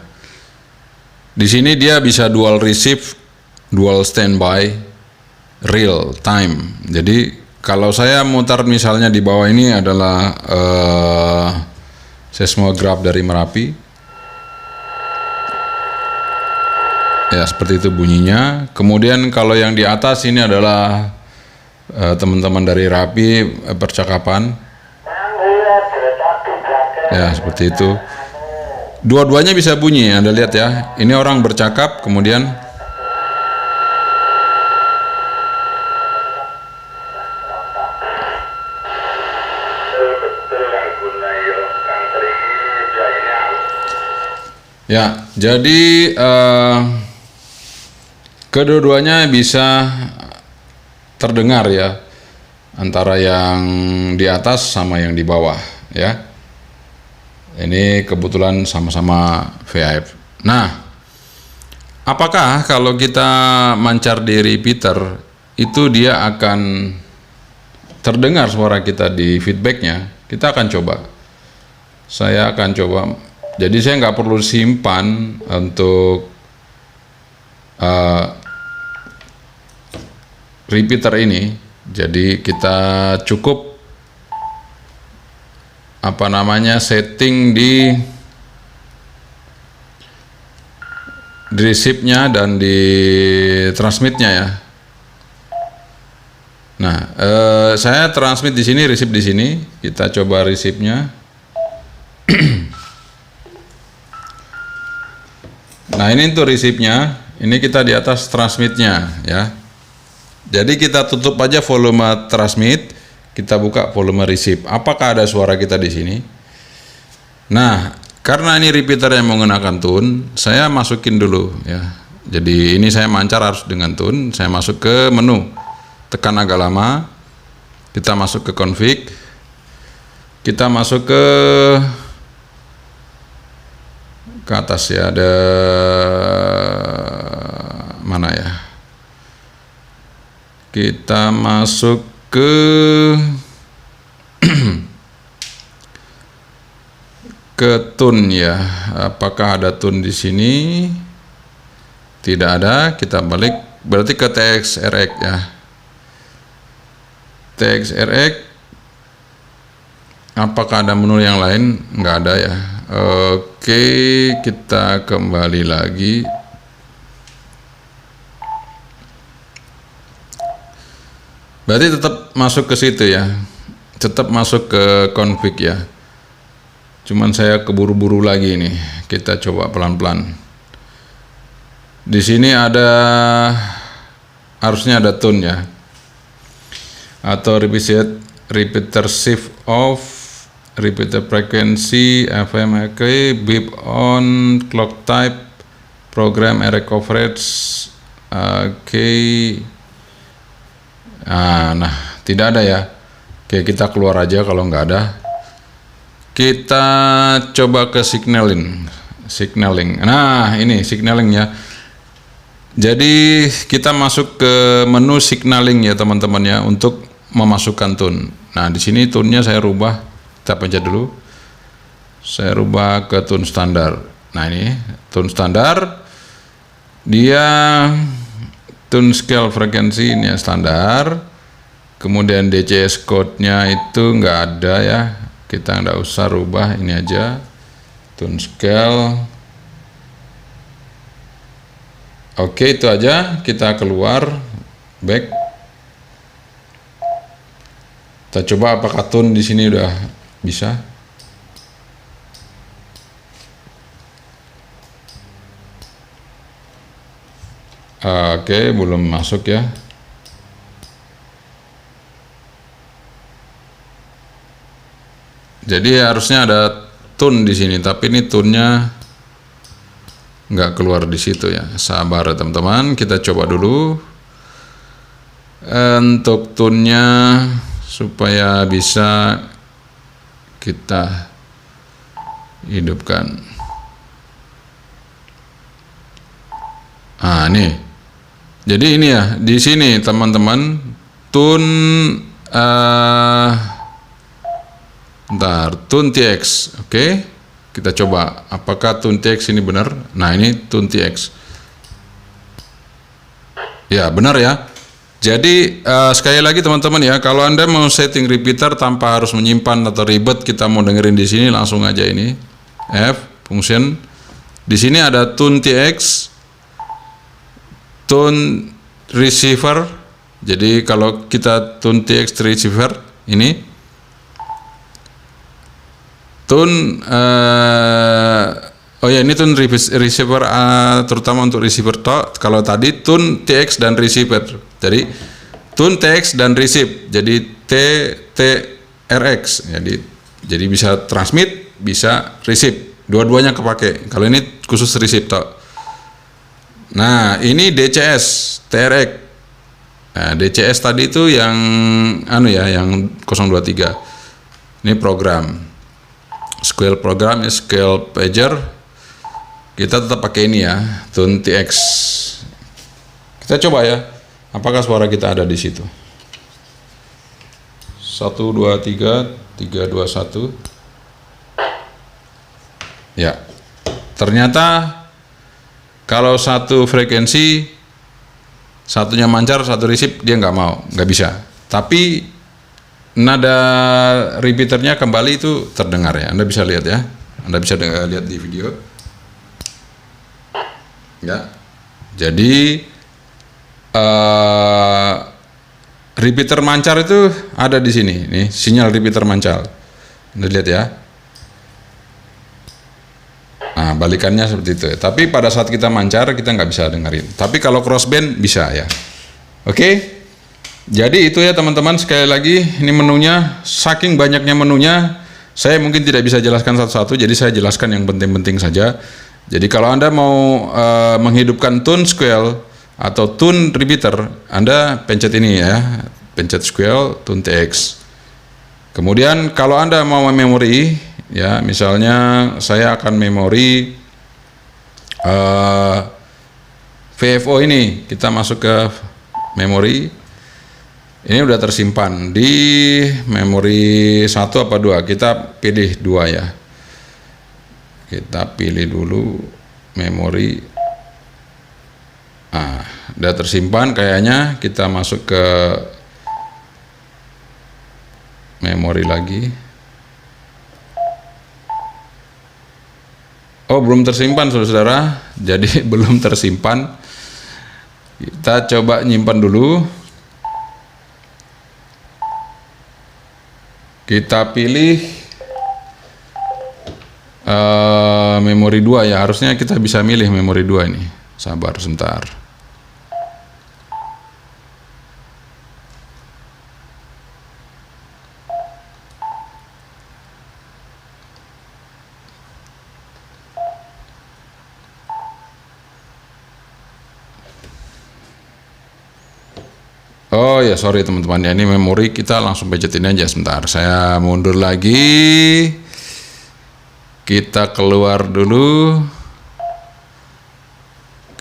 Di sini dia bisa dual receive, dual standby, real time. Jadi kalau saya mutar misalnya di bawah ini adalah seismograf dari Merapi. Ya, seperti itu bunyinya. Kemudian kalau yang di atas ini adalah teman-teman dari Rapi percakapan. Ya, seperti itu. Dua-duanya bisa bunyi, Anda lihat ya. Ini orang bercakap, kemudian ya, jadi kedua-duanya bisa terdengar ya, antara yang di atas sama yang di bawah ya. Ini kebetulan sama-sama VHF. Nah, apakah kalau kita mancar di repeater itu dia akan terdengar suara kita di feedbacknya? Kita akan coba. Saya akan coba. Jadi saya nggak perlu simpan untuk repeater ini. Jadi kita cukup setting di receive-nya dan di transmit-nya ya. Nah, saya transmit di sini, receive di sini. Kita coba receive-nya. Nah, ini untuk receive-nya. Ini kita di atas transmit-nya ya. Jadi kita tutup aja volume transmit. Kita buka volume receive. Apakah ada suara kita di sini? Nah, karena ini repeater yang menggunakan tune, saya masukin dulu ya. Jadi ini saya mancar harus dengan tune. Saya masuk ke menu, tekan agak lama. Kita masuk ke config. Kita masuk ke atas ya. Ada mana ya? Kita masuk ke tune ya. Apakah ada tune di sini? Tidak ada. Kita balik, berarti ke TXRX ya. TXRX. Apakah ada menu yang lain? Nggak ada ya. Oke, kita kembali lagi. Berarti tetap masuk ke situ ya, tetap masuk ke config ya. Cuman saya keburu-buru lagi nih. Kita coba pelan-pelan. Di sini harusnya ada tune ya, atau repeater shift off, repeater frequency, FM, beep on, clock type, program area coverage, nah tidak ada ya. Oke, kita keluar aja kalau nggak ada. Kita coba ke signaling. Nah ini signaling ya. Jadi kita masuk ke menu signaling ya teman-teman ya, untuk memasukkan tune. Nah di sini tune-nya saya rubah, kita pencet dulu. Saya rubah ke tune standar. Nah ini tune standar, dia tune scale frekuensi ini ya standar. Kemudian DCS code-nya itu nggak ada ya, kita nggak usah rubah, ini aja tune scale. Oke, itu aja. Kita keluar, back. Kita coba apakah tune di sini udah bisa. Oke, belum masuk ya. Jadi harusnya ada tune di sini, tapi ini tune-nya nggak keluar di situ ya. Sabar ya teman-teman, kita coba dulu untuk tune-nya supaya bisa kita hidupkan. Nih. Jadi ini ya, di sini teman-teman tune tune TX. Oke. Kita coba apakah tune TX ini benar. Nah, ini tune TX. Ya, benar ya. Jadi sekali lagi teman-teman ya, kalau Anda mau setting repeater tanpa harus menyimpan atau ribet, kita mau dengerin di sini langsung aja ini. F function. Di sini ada tune TX, tune receiver. Jadi kalau kita tune TX receiver ini tune ini tune receiver terutama untuk receiver kalau tadi tune TX dan receiver. Jadi tune TX dan receive. Jadi TRX. Jadi bisa transmit, bisa receive. Dua-duanya kepake. Kalau ini khusus receive toh. Nah, ini DCS, TRX. Nah, DCS tadi itu yang yang 023. Ini program. Scale program ya, scale pager. Kita tetap pakai ini ya, tune TX. Kita coba ya, apakah suara kita ada di situ. 1 2 3 3 2 1. Ya. Ternyata kalau satu frekuensi, satunya mancar, satu receive, dia nggak bisa. Tapi nada repeaternya kembali itu terdengar ya. Anda bisa lihat ya. Anda bisa lihat di video. Ya. Jadi repeater mancar itu ada di sini. Nih, sinyal repeater mancar. Anda lihat ya. Nah, balikannya seperti itu. Tapi pada saat kita mancar, kita nggak bisa dengerin. Tapi kalau crossband bisa ya. Oke. Jadi itu ya teman-teman, sekali lagi ini menunya, saking banyaknya menunya, saya mungkin tidak bisa jelaskan satu-satu, jadi saya jelaskan yang penting-penting saja. Jadi kalau Anda mau menghidupkan tune scale atau tune repeater, Anda pencet ini ya, pencet scale, tune TX. Kemudian kalau Anda mau memori, ya misalnya saya akan memori VFO ini, kita masuk ke memori. Ini udah tersimpan di memori 1 apa 2, kita pilih 2 ya. Kita pilih dulu memori. Udah tersimpan kayaknya, kita masuk ke memori lagi. Oh, belum tersimpan saudara-saudara, jadi belum tersimpan. Kita coba nyimpan dulu. Kita pilih memori 2 ya, harusnya kita bisa milih memori 2 ini. Sabar sebentar. Oh ya, sorry teman-teman ya, ini memori kita langsung pencet ini aja sebentar. Saya mundur lagi. Kita keluar dulu.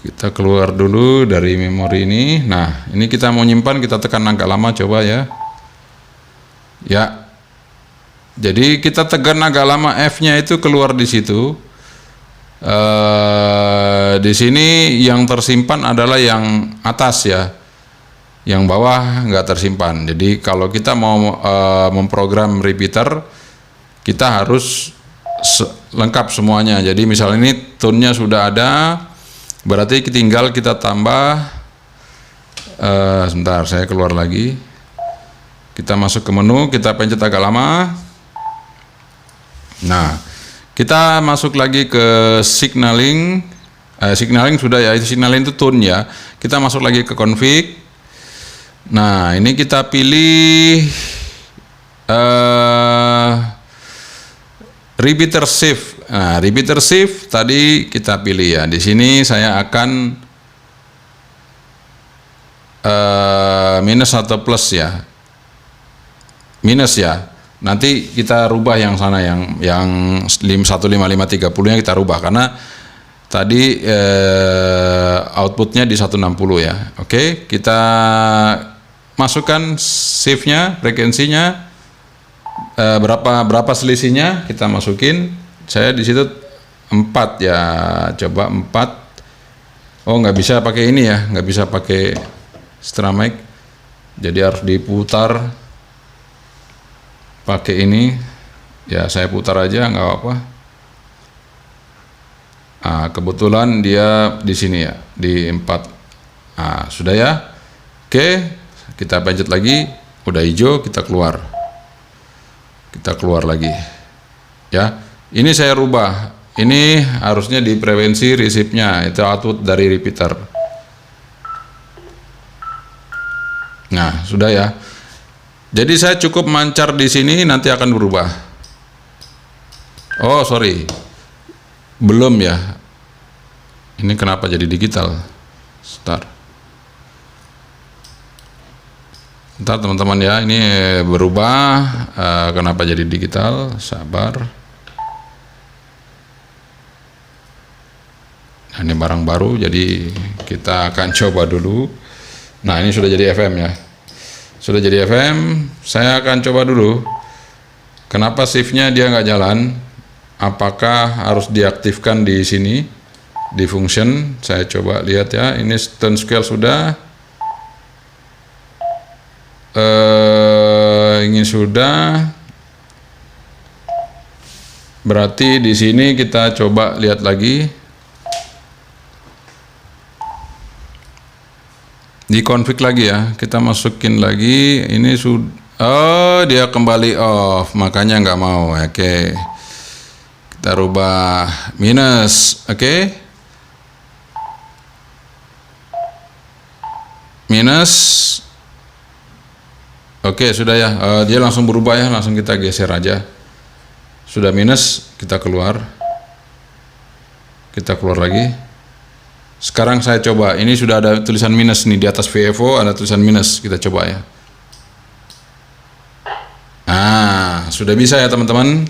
Kita keluar dulu dari memori ini. Nah, ini kita mau nyimpan, kita tekan agak lama coba ya. Ya. Jadi kita tekan agak lama, F-nya itu keluar di situ. Di sini yang tersimpan adalah yang atas ya. Yang bawah nggak tersimpan. Jadi kalau kita mau memprogram repeater, kita harus lengkap semuanya. Jadi misalnya ini tune-nya sudah ada, berarti tinggal kita tambah. Sebentar, saya keluar lagi. Kita masuk ke menu, kita pencet agak lama. Nah, kita masuk lagi ke signaling. Signaling sudah ya, itu signaling itu tune ya. Kita masuk lagi ke config. Nah, ini kita pilih repeater shift. Nah, repeater shift tadi kita pilih ya. Di sini saya akan minus atau plus ya. Minus ya. Nanti kita rubah yang sana yang 15530-nya kita rubah karena tadi outputnya di 160 ya. Oke, kita masukkan shift-nya, frekuensinya, berapa selisihnya kita masukin. Saya di situ 4 ya, coba 4. Oh, nggak bisa pakai ini ya, nggak bisa pakai Stramic, jadi harus diputar pakai ini ya. Saya putar aja nggak apa-apa. Nah, kebetulan dia di sini ya, di 4. Nah, sudah ya. Oke, kita pencet lagi, udah hijau, kita keluar. Kita keluar lagi. Ya, ini saya rubah. Ini harusnya di frekuensi receive-nya, itu output dari repeater. Nah, sudah ya. Jadi saya cukup mancar di sini, nanti akan berubah. Oh, sorry. Belum ya. Ini kenapa jadi digital? Start. Ntar teman-teman ya, ini berubah. Kenapa jadi digital? Sabar. Nah, ini barang baru, jadi kita akan coba dulu. Nah, ini sudah jadi FM ya. Sudah jadi FM. Saya akan coba dulu. Kenapa shift-nya dia nggak jalan? Apakah harus diaktifkan di sini, di function? Saya coba lihat ya. Ini tone scale sudah. Ini sudah. Berarti di sini kita coba lihat lagi. Di config lagi ya. Kita masukin lagi. Ini sudah. Oh, dia kembali off. Makanya nggak mau. Oke. Kita rubah minus. Oke. Minus. Oke, sudah ya. Dia langsung berubah ya, langsung kita geser aja. Sudah minus, kita keluar. Kita keluar lagi. Sekarang saya coba. Ini sudah ada tulisan minus nih di atas VFO, ada tulisan minus. Kita coba ya. Nah, sudah bisa ya teman-teman.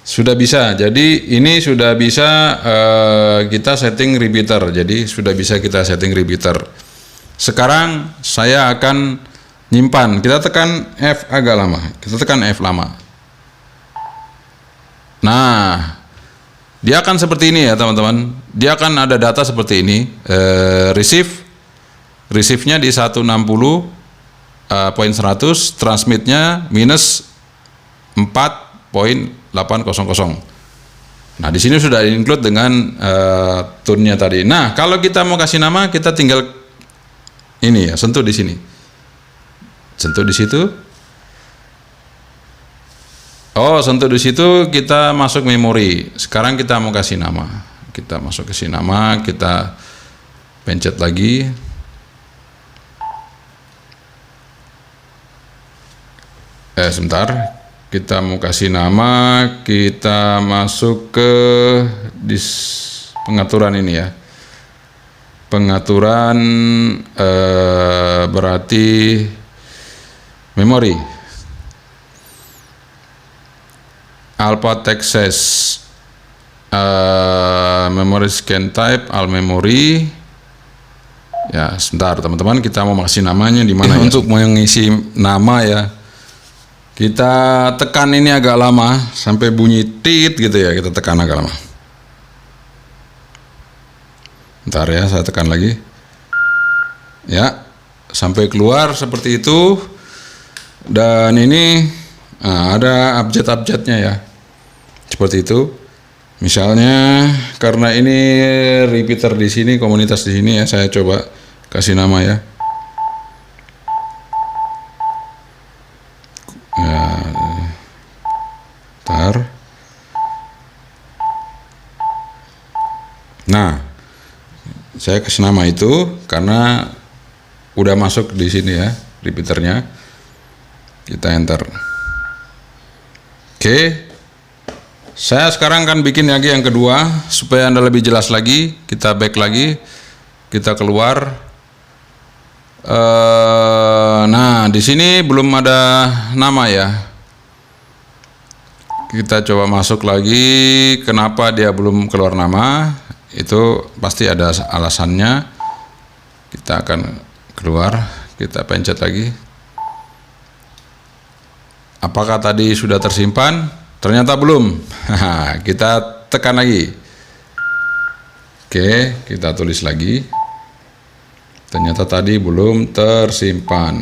Sudah bisa. Jadi ini sudah bisa kita setting repeater. Jadi sudah bisa kita setting repeater. Sekarang saya akan nyimpan. Kita tekan F agak lama. Kita tekan F lama. Nah, dia akan seperti ini ya teman-teman. Dia akan ada data seperti ini. Receive-nya di 160.100, transmit-nya minus 4.800. Nah, di sini sudah include dengan tune-nya tadi. Nah, kalau kita mau kasih nama, kita tinggal ini ya, sentuh di sini. Sentuh di situ. Oh, sentuh di situ kita masuk memori. Sekarang kita mau kasih nama. Kita masuk ke sini nama, kita pencet lagi. Sebentar. Kita mau kasih nama, kita masuk ke pengaturan ini ya. Pengaturan berarti memori. Alpha Texas memory scan type all memory. Ya, sebentar teman-teman, kita mau kasih namanya di mana ya? Untuk mengisi nama ya. Kita tekan ini agak lama sampai bunyi tit gitu ya, kita tekan agak lama. Bentar ya, saya tekan lagi. Ya, sampai keluar seperti itu. Dan ini ada abjad-abjadnya ya. Seperti itu. Misalnya karena ini repeater di sini, komunitas di sini ya, saya coba kasih nama ya. Nah, saya kasih nama itu karena udah masuk di sini ya, repeaternya. Kita enter. Oke. Saya sekarang kan bikin lagi yang kedua supaya Anda lebih jelas lagi. Kita back lagi, kita keluar. Nah, di sini belum ada nama ya. Kita coba masuk lagi. Kenapa dia belum keluar nama? Itu pasti ada alasannya. Kita akan keluar, kita pencet lagi. Apakah tadi sudah tersimpan? Ternyata belum. Kita tekan lagi. Oke, kita tulis lagi. Ternyata tadi belum tersimpan.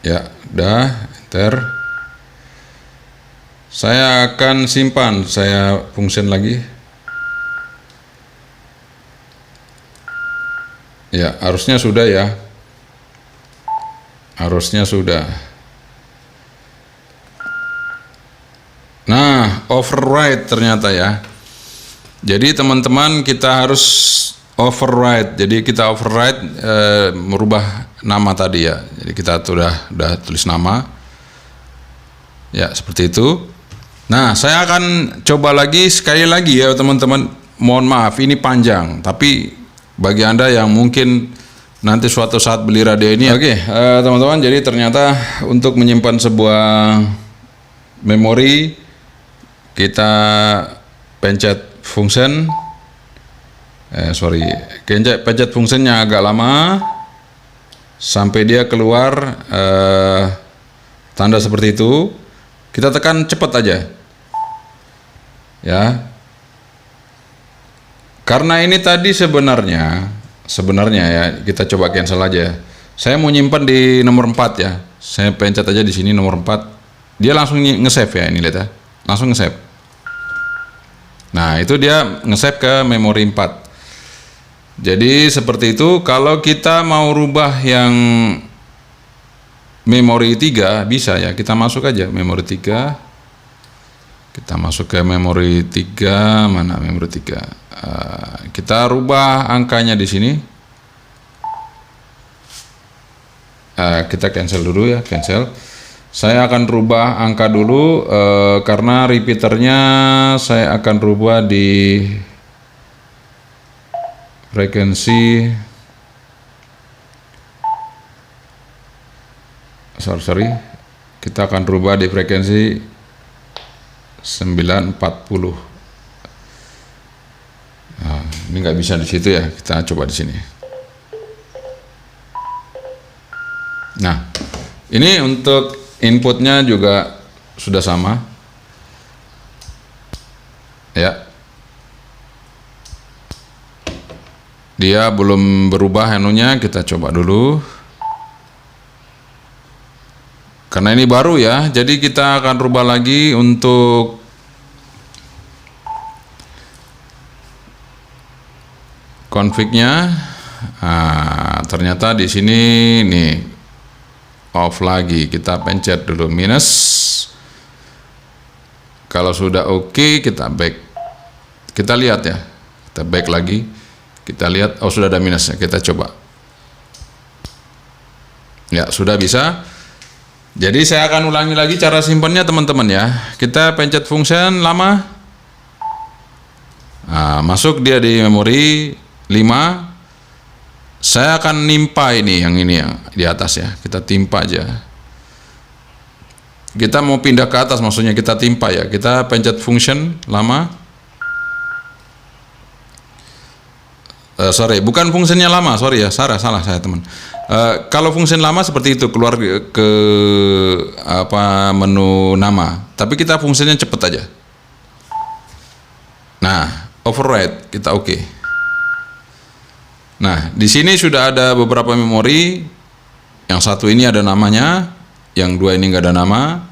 Ya, udah. Enter. Saya akan simpan, saya function lagi. Ya, harusnya sudah ya. Harusnya sudah. Nah, override ternyata ya. Jadi teman-teman, kita harus override. Jadi kita override merubah nama tadi ya. Jadi kita udah tulis nama. Ya, seperti itu. Nah, saya akan coba lagi sekali lagi ya teman-teman. Mohon maaf, ini panjang. Tapi bagi Anda yang mungkin nanti suatu saat beli radio ini. Oke, teman-teman, jadi ternyata untuk menyimpan sebuah memori, kita pencet function. Pencet fungsinya agak lama. Sampai dia keluar tanda seperti itu. Kita tekan cepat aja ya, karena ini tadi sebenarnya ya, kita coba cancel aja. Saya mau nyimpan di nomor 4 ya, saya pencet aja di sini nomor 4, dia langsung nge-save ya, ini lihat ya, langsung nge-save. Nah, itu dia nge-save ke memori 4. Jadi seperti itu. Kalau kita mau rubah yang memori 3 bisa ya, kita masuk aja memori 3. Kita masuk ke memori 3, mana memori 3? Kita rubah angkanya di sini. Kita cancel dulu ya, cancel. Saya akan rubah angka dulu karena repeaternya saya akan rubah di frekuensi. Sorry, kita akan rubah di frekuensi 940. Nah, ini nggak bisa di situ ya, kita coba di sini. Nah, ini untuk inputnya juga sudah sama ya, dia belum berubah anunya. Kita coba dulu. Karena ini baru ya, jadi kita akan rubah lagi untuk config-nya. Nah, ternyata di sini nih off lagi. Kita pencet dulu minus. Kalau sudah oke, kita back. Kita lihat ya. Kita back lagi. Kita lihat, oh sudah ada minusnya. Kita coba. Ya, sudah bisa. Jadi saya akan ulangi lagi cara simpannya teman-teman ya. Kita pencet function lama. Nah, masuk dia di memori 5. Saya akan nimpa ini yang di atas ya. Kita timpa aja. Kita mau pindah ke atas, maksudnya kita timpa ya. Kita pencet function lama. Sorry, bukan fungsinya lama, sorry ya, salah saya teman. Kalau fungsi lama seperti itu, keluar ke menu nama. Tapi kita fungsinya cepet aja. Nah, override kita oke. Nah, di sini sudah ada beberapa memori. Yang satu ini ada namanya, yang dua ini nggak ada nama,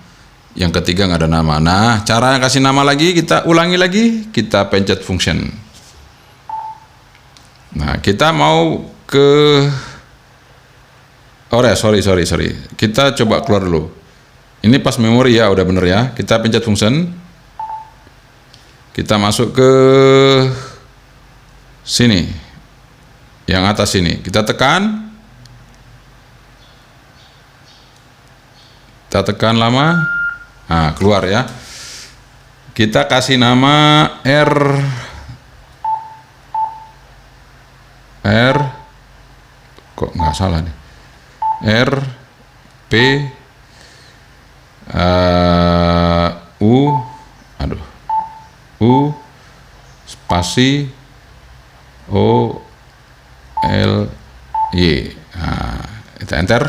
yang ketiga nggak ada nama. Nah, cara kasih nama lagi kita ulangi lagi, kita pencet function. Nah, kita mau ke sorry. Kita coba keluar dulu. Ini pas memori ya, udah bener ya. Kita pencet function. Kita masuk ke sini. Yang atas ini kita tekan. Kita tekan lama. Nah, keluar ya. Kita kasih nama R kok nggak salah nih. R P U spasi O L Y. Nah, kita enter.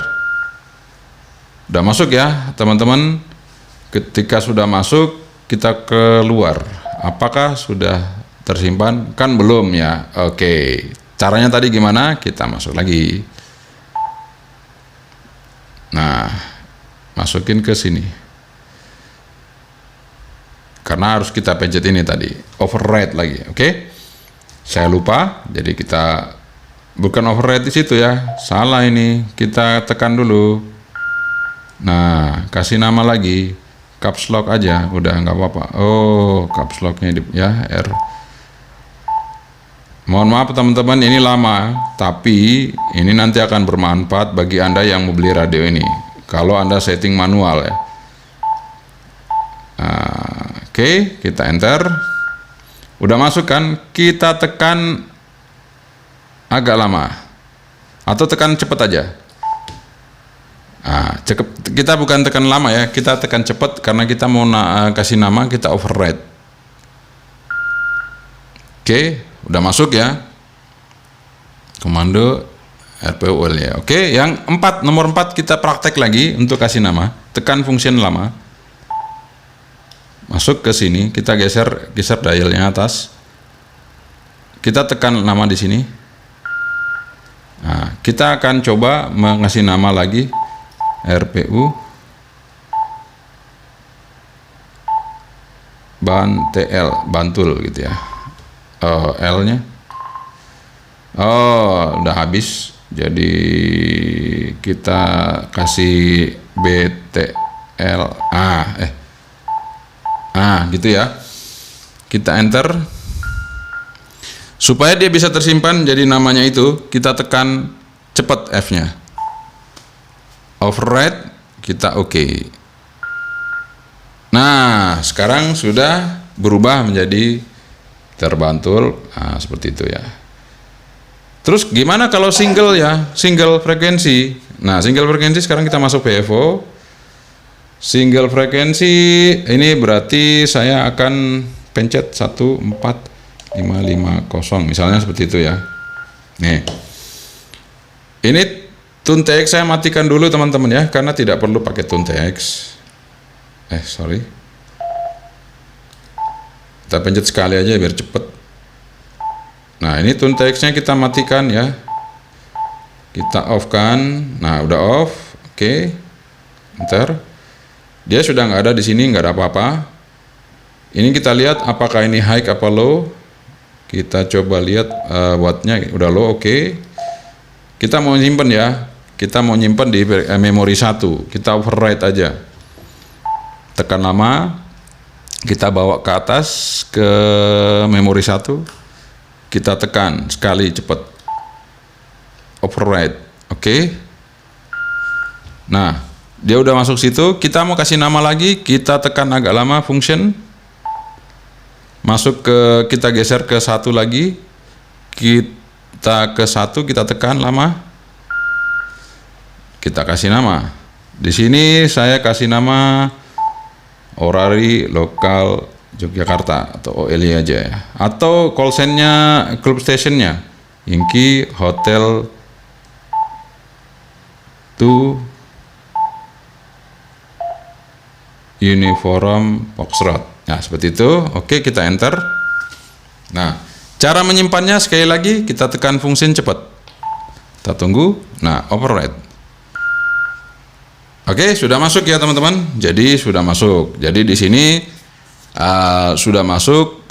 Udah masuk ya teman-teman. Ketika sudah masuk, kita keluar. Apakah sudah tersimpan? Kan belum ya. Oke, caranya tadi gimana? Kita masuk lagi. Nah, masukin ke sini. Karena harus kita pencet ini tadi, override lagi. Oke, saya lupa. Jadi kita bukan override di situ ya, salah ini. Kita tekan dulu. Nah, kasih nama lagi, caps lock aja, udah nggak apa-apa. Oh, caps locknya ya R. Mohon maaf teman-teman, ini lama, tapi ini nanti akan bermanfaat bagi Anda yang mau beli radio ini. Kalau Anda setting manual ya. Nah, oke, kita enter. Udah masuk kan? Kita tekan agak lama atau tekan cepet aja. Nah, kita bukan tekan lama ya, kita tekan cepet karena kita mau kasih nama, kita override. Oke, udah masuk ya. Komando RPUL ya. Oke, yang nomor 4 kita praktek lagi untuk kasih nama. Tekan fungsi lama. Masuk ke sini, kita geser dialnya atas. Kita tekan nama di sini. Nah, kita akan coba mengasih nama lagi RPU Bantul gitu ya. L-nya udah habis, jadi kita kasih BTL gitu ya. Kita enter supaya dia bisa tersimpan. Jadi namanya itu kita tekan cepat F-nya, override, kita oke. Nah, sekarang sudah berubah menjadi terbantul. Nah, seperti itu ya. Terus gimana kalau single ya, single frekuensi? Nah, single frekuensi sekarang kita masuk VFO. Single frekuensi ini berarti saya akan pencet 14550 misalnya seperti itu ya. Nih. Ini tune TX saya matikan dulu teman-teman ya, karena tidak perlu pakai tune TX. Sorry. Kita pencet sekali aja biar cepet. Nah, ini tune TX-nya kita matikan ya. Kita off kan. Nah, udah off. Oke. Enter. Dia sudah nggak ada di sini, nggak ada apa-apa. Ini kita lihat apakah ini high apa low. Kita coba lihat wattnya udah low, oke. Kita mau nyimpen ya. Kita mau nyimpen di memori 1. Kita override aja. Tekan lama. Kita bawa ke atas ke memori 1. Kita tekan sekali cepat. Override. Oke. Nah, dia udah masuk situ. Kita mau kasih nama lagi. Kita tekan agak lama function. Masuk ke, kita geser ke 1 lagi. Kita ke 1, kita tekan lama. Kita kasih nama. Di sini saya kasih nama Orari Lokal Yogyakarta atau OLI aja ya. Atau call sign-nya, club station-nya Yankee Hotel 2 Uniform Foxtrot. Nah, seperti itu. Oke, kita enter. Nah, cara menyimpannya sekali lagi kita tekan function cepat. Kita tunggu. Nah, override. Oke, sudah masuk ya teman-teman. Jadi sudah masuk. Jadi di sini sudah masuk.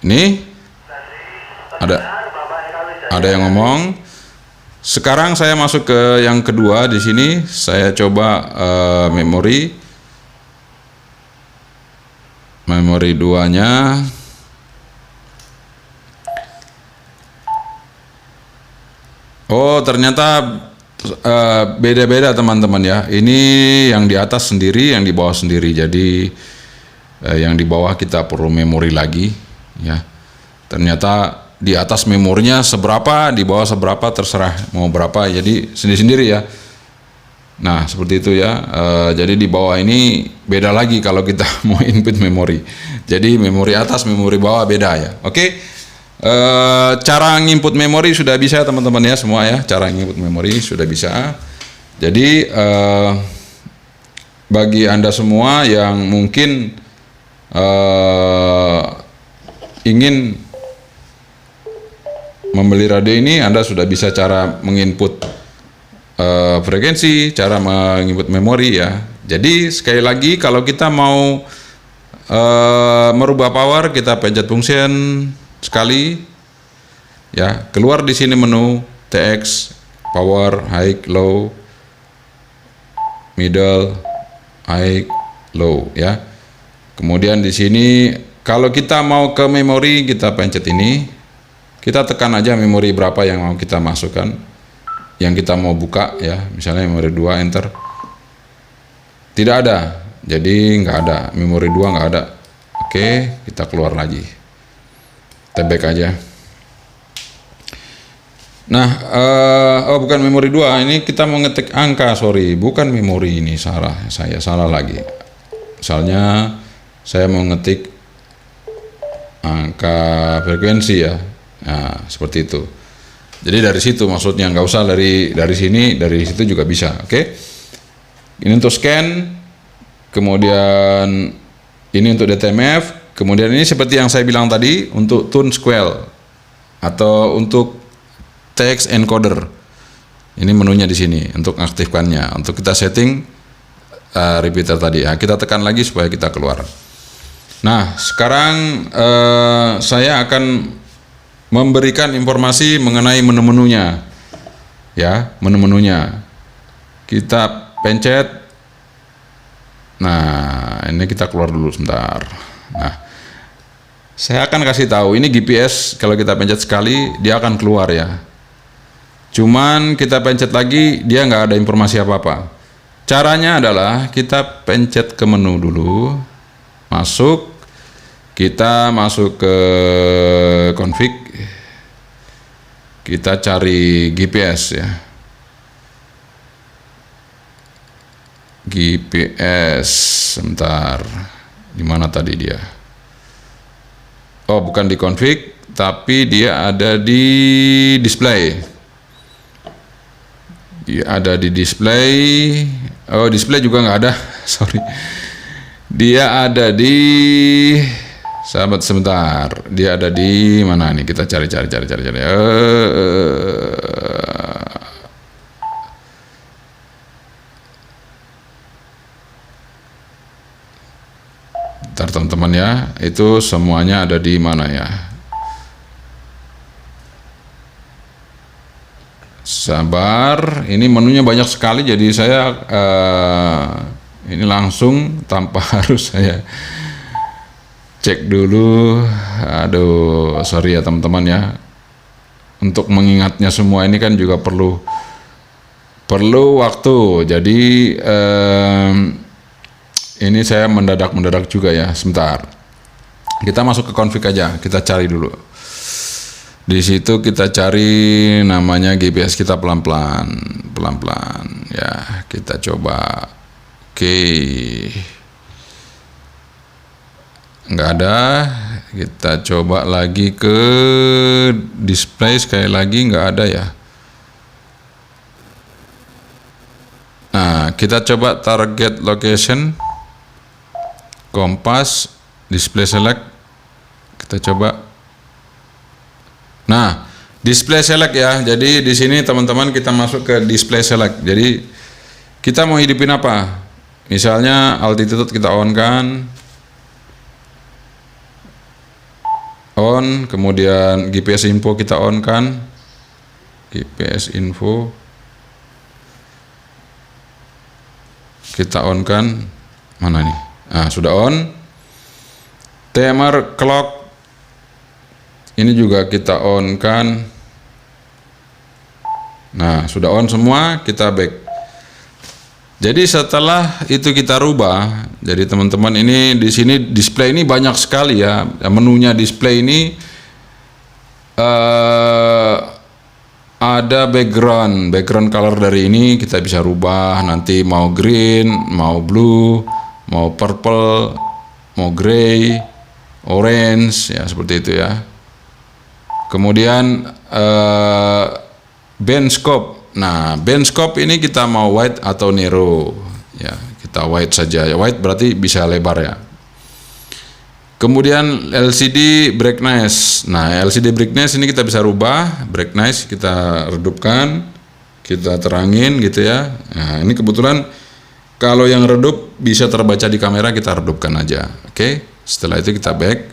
Ini ada yang ngomong. Sekarang saya masuk ke yang kedua. Di sini saya coba memori 2-nya. Oh, ternyata beda-beda teman-teman ya. Ini yang di atas sendiri, yang di bawah sendiri. Jadi yang di bawah kita perlu memori lagi ya. Ternyata di atas memorinya seberapa, di bawah seberapa, terserah mau berapa. Jadi sendiri-sendiri ya. Nah, seperti itu ya. Jadi di bawah ini beda lagi kalau kita mau input memori. Jadi memori atas, memori bawah beda ya. Oke. Cara nginput memori sudah bisa teman-teman ya, semua ya. Cara nginput memori sudah bisa. Jadi bagi Anda semua yang mungkin ingin membeli radio ini, Anda sudah bisa cara menginput frekuensi, cara menginput memori ya. Jadi sekali lagi kalau kita mau merubah power, kita pencet function sekali ya, keluar di sini menu TX, power, high, low, middle, high, low ya. Kemudian di sini kalau kita mau ke memori, kita pencet ini, kita tekan aja memori berapa yang mau kita masukkan, yang kita mau buka ya, misalnya memori 2, enter. Tidak ada, jadi nggak ada, memori 2 nggak ada. Oke, kita keluar lagi. Back aja. Nah, oh bukan memori 2, ini kita mau ngetik angka, sorry, bukan memori ini, salah, saya salah lagi. Misalnya saya mau ngetik angka frekuensi ya. Nah, seperti itu. Jadi dari situ maksudnya, nggak usah dari sini, dari situ juga bisa. Oke. Ini untuk scan, kemudian ini untuk DTMF. Kemudian ini seperti yang saya bilang tadi untuk tune square atau untuk text encoder. Ini menunya di sini untuk aktifkannya. Untuk kita setting repeater tadi. Nah, kita tekan lagi supaya kita keluar. Nah, sekarang saya akan memberikan informasi mengenai menu-menunya. Ya, menu-menunya. Kita pencet. Nah, ini kita keluar dulu sebentar. Nah, saya akan kasih tahu ini GPS, kalau kita pencet sekali dia akan keluar ya. Cuman kita pencet lagi dia nggak ada informasi apa-apa. Caranya adalah kita pencet ke menu dulu, masuk, kita masuk ke config, kita cari GPS ya. GPS, sebentar, di mana tadi dia? Oh, bukan di config, tapi dia ada di display. Dia ada di display. Oh, display juga nggak ada. Sorry. Dia ada di, sahabat sebentar. Dia ada di mana nih? Kita cari. Bentar teman-teman ya, itu semuanya ada di mana ya? Sabar, ini menunya banyak sekali, jadi saya ini langsung tanpa harus saya cek dulu. Aduh, sorry ya teman-teman ya. Untuk mengingatnya semua ini kan juga perlu waktu. Jadi ini saya mendadak juga ya. Sebentar. Kita masuk ke config aja. Kita cari dulu. Di situ kita cari namanya GPS kita pelan-pelan ya. Kita coba. Oke. Nggak ada. Kita coba lagi ke display, sekali lagi nggak ada ya. Nah, kita coba target location, kompas, display select. Kita coba. Nah, display select ya. Jadi di sini teman-teman kita masuk ke display select. Jadi kita mau hidupin apa? Misalnya altitude kita on kan. On, kemudian GPS info kita on kan. GPS info kita on kan. Mana nih? Nah, sudah on. Timer clock ini juga kita on kan. Nah, sudah on semua, kita back. Jadi setelah itu kita rubah, jadi teman-teman ini di sini display ini banyak sekali ya. Menunya display ini ada background color dari ini kita bisa rubah nanti mau green, mau blue, mau purple, mau gray, orange ya seperti itu ya. Kemudian band scope. Nah, band scope ini kita mau wide atau narrow ya, kita wide saja ya. Wide berarti bisa lebar ya. Kemudian LCD brightness. Nah, LCD brightness ini kita bisa rubah, brightness kita redupkan, kita terangin gitu ya. Nah, ini kebetulan kalau yang redup bisa terbaca di kamera, kita redupkan aja. Oke. Setelah itu kita back.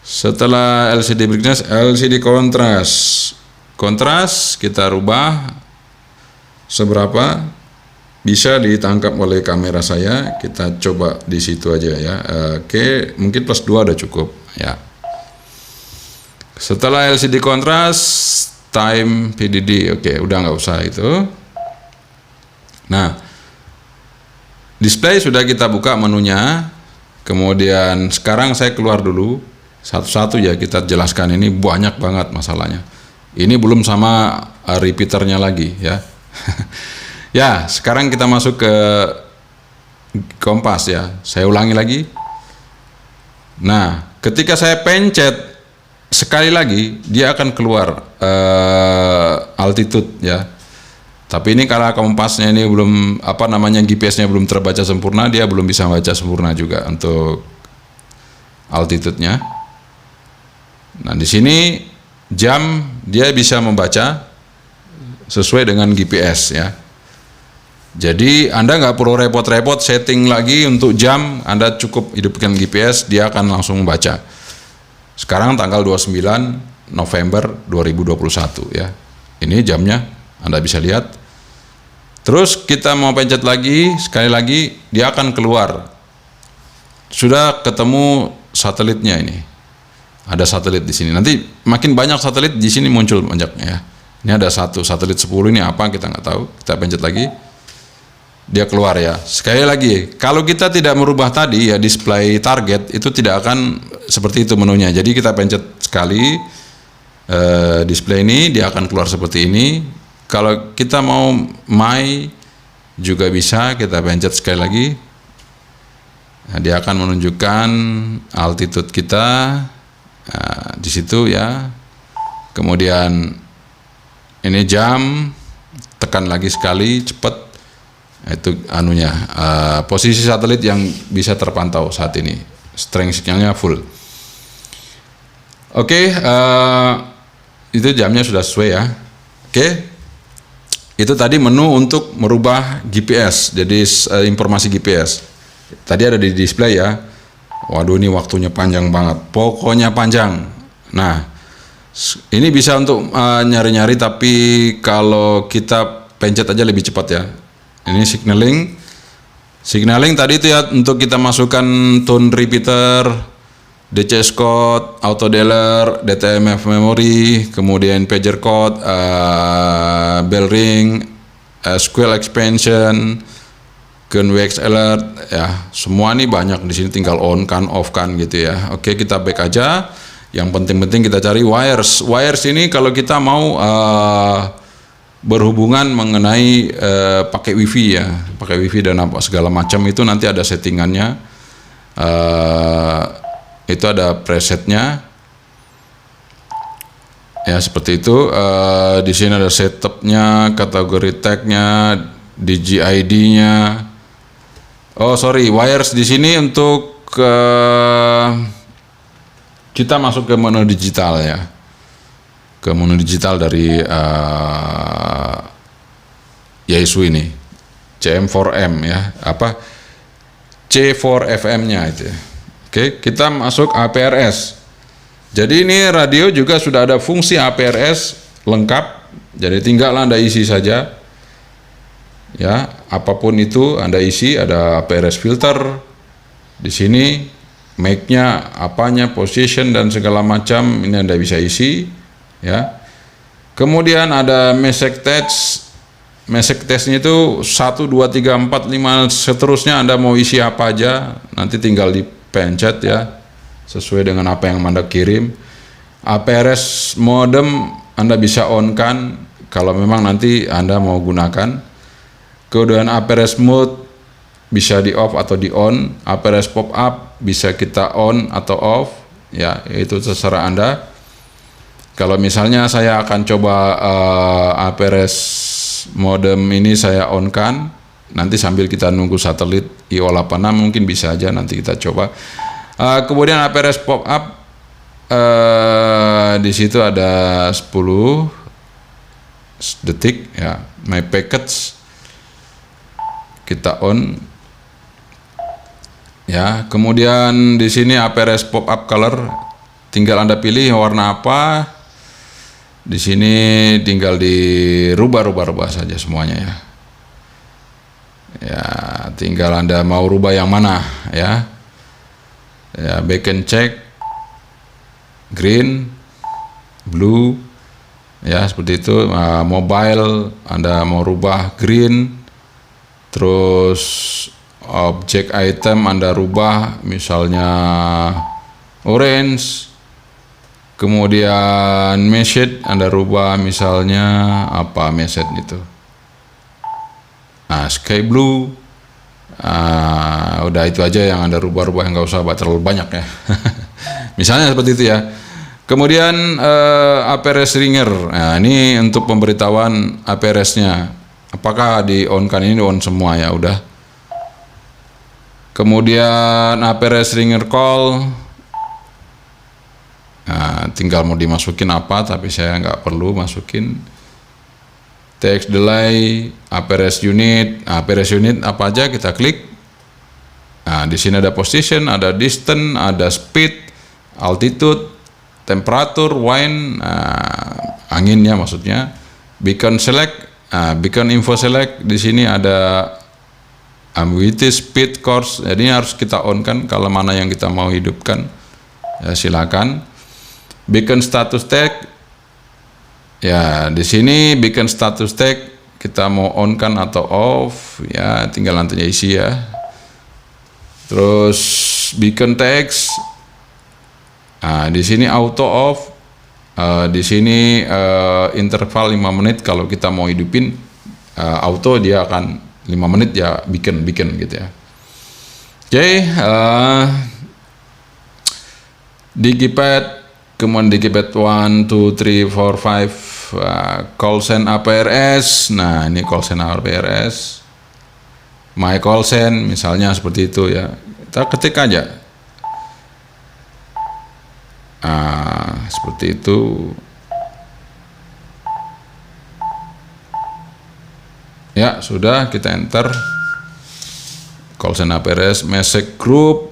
Setelah LCD brightness, LCD contrast. Kontras kita rubah seberapa bisa ditangkap oleh kamera saya. Kita coba di situ aja ya. Oke, mungkin +2 udah cukup ya. Setelah LCD kontras, time PDD. Oke, udah nggak usah itu. Nah, display sudah kita buka menunya. Kemudian sekarang saya keluar dulu satu-satu ya, kita jelaskan, ini banyak banget masalahnya. Ini belum sama repeaternya lagi ya. Ya, sekarang kita masuk ke kompas ya. Saya ulangi lagi. Nah, ketika saya pencet sekali lagi, dia akan keluar altitude ya. Tapi ini karena kompasnya ini belum GPS-nya belum terbaca sempurna, dia belum bisa baca sempurna juga untuk altitude-nya. Nah, di sini jam dia bisa membaca sesuai dengan GPS ya. Jadi Anda nggak perlu repot-repot setting lagi untuk jam, Anda cukup hidupkan GPS, dia akan langsung membaca. Sekarang tanggal 29 November 2021 ya. Ini jamnya, Anda bisa lihat. Terus kita mau pencet lagi, sekali lagi dia akan keluar. Sudah ketemu satelitnya ini. Ada satelit di sini. Nanti makin banyak satelit di sini muncul banyaknya ya. Ini ada satu satelit 10, ini apa kita nggak tahu. Kita pencet lagi, dia keluar ya. Sekali lagi, kalau kita tidak merubah tadi ya display target, itu tidak akan seperti itu menunya. Jadi kita pencet sekali display ini, dia akan keluar seperti ini. Kalau kita mau my juga bisa, kita pencet sekali lagi. Nah, dia akan menunjukkan altitude kita. Nah, di situ ya. Kemudian ini jam, tekan lagi sekali cepat. Itu anunya posisi satelit yang bisa terpantau saat ini. Strength signalnya full. Oke, itu jamnya sudah sesuai ya. Oke. Itu tadi menu untuk merubah GPS. Jadi informasi GPS. Tadi ada di display ya. Waduh, ini waktunya panjang banget. Pokoknya panjang. Nah, Ini bisa untuk nyari-nyari, tapi kalau kita pencet aja lebih cepat ya. Ini signaling. Signaling tadi itu ya untuk kita masukkan tone repeater, DCS code, auto dialer, DTMF memory, kemudian pager code, bell ring, SQL expansion, Gunwex alert, ya semua nih banyak di sini, tinggal on kan, off kan gitu ya. Oke, kita back aja. Yang penting-penting kita cari wires. Wires ini kalau kita mau berhubungan mengenai pakai wifi ya, pakai wifi dan apa segala macam itu nanti ada settingannya, itu ada presetnya ya seperti itu. Di sini ada setupnya, kategori tagnya, DGID-nya. Oh sorry, wires di sini untuk kita masuk ke menu digital ya. Ke menu digital dari Yaesu ini, CM4M ya, apa C4FM-nya itu. Oke, kita masuk APRS. Jadi ini radio juga sudah ada fungsi APRS lengkap, jadi tinggal Anda isi saja. Ya, apapun itu Anda isi, ada APRS filter di sini, mic-nya, apanya, position dan segala macam ini Anda bisa isi. Ya, kemudian ada message test-nya itu 1, 2, 3, 4, 5 seterusnya. Anda mau isi apa aja nanti tinggal dipencet ya sesuai dengan apa yang Anda kirim. APRS modem Anda bisa on kan kalau memang nanti Anda mau gunakan. Kemudian APRS mode bisa di off atau di on. APRS pop up bisa kita on atau off ya, itu terserah Anda. Kalau misalnya saya akan coba APRS modem ini saya on kan, nanti sambil kita nunggu satelit IO86 mungkin bisa aja nanti kita coba. Kemudian APRS pop up, di situ ada 10 detik ya, my packets kita on ya. Kemudian di sini APRS pop up color, tinggal Anda pilih warna apa. Di sini tinggal dirubah-rubah saja semuanya ya. Ya, tinggal Anda mau rubah yang mana ya. Ya, backend check green, blue ya seperti itu. Mobile Anda mau rubah green, terus object item Anda rubah misalnya orange. Kemudian message Anda rubah misalnya apa message itu, sky blue. Udah itu aja yang Anda rubah-rubah, yang nggak usah terlalu banyak ya. Misalnya seperti itu ya. Kemudian APRS ringer, nah ini untuk pemberitahuan APRS-nya apakah di on kan, ini on semua ya udah. Kemudian APRS ringer call, nah, tinggal mau dimasukin apa, tapi saya nggak perlu masukin. Text delay, APRS unit, APRS unit apa aja kita klik. Nah, di sini ada position, ada distance, ada speed, altitude, temperatur, wind, anginnya maksudnya. Beacon select, beacon info select, di sini ada ambiguity, speed, course. Jadi harus kita on kan kalau mana yang kita mau hidupkan. Ya, silakan. Beacon status tag, ya di sini beacon status tag kita mau on kan atau off ya, tinggal nantinya isi ya. Terus beacon text, nah di sini auto off, di sini interval 5 menit kalau kita mau hidupin auto dia akan 5 menit ya, beacon gitu ya. Oke, Digipad. Kemudian Digipad 1, 2, 3, 4, 5, call send APRS. Nah ini call send APRS, my call send misalnya seperti itu ya, kita ketik aja. Seperti itu ya, sudah kita enter call send APRS, message group.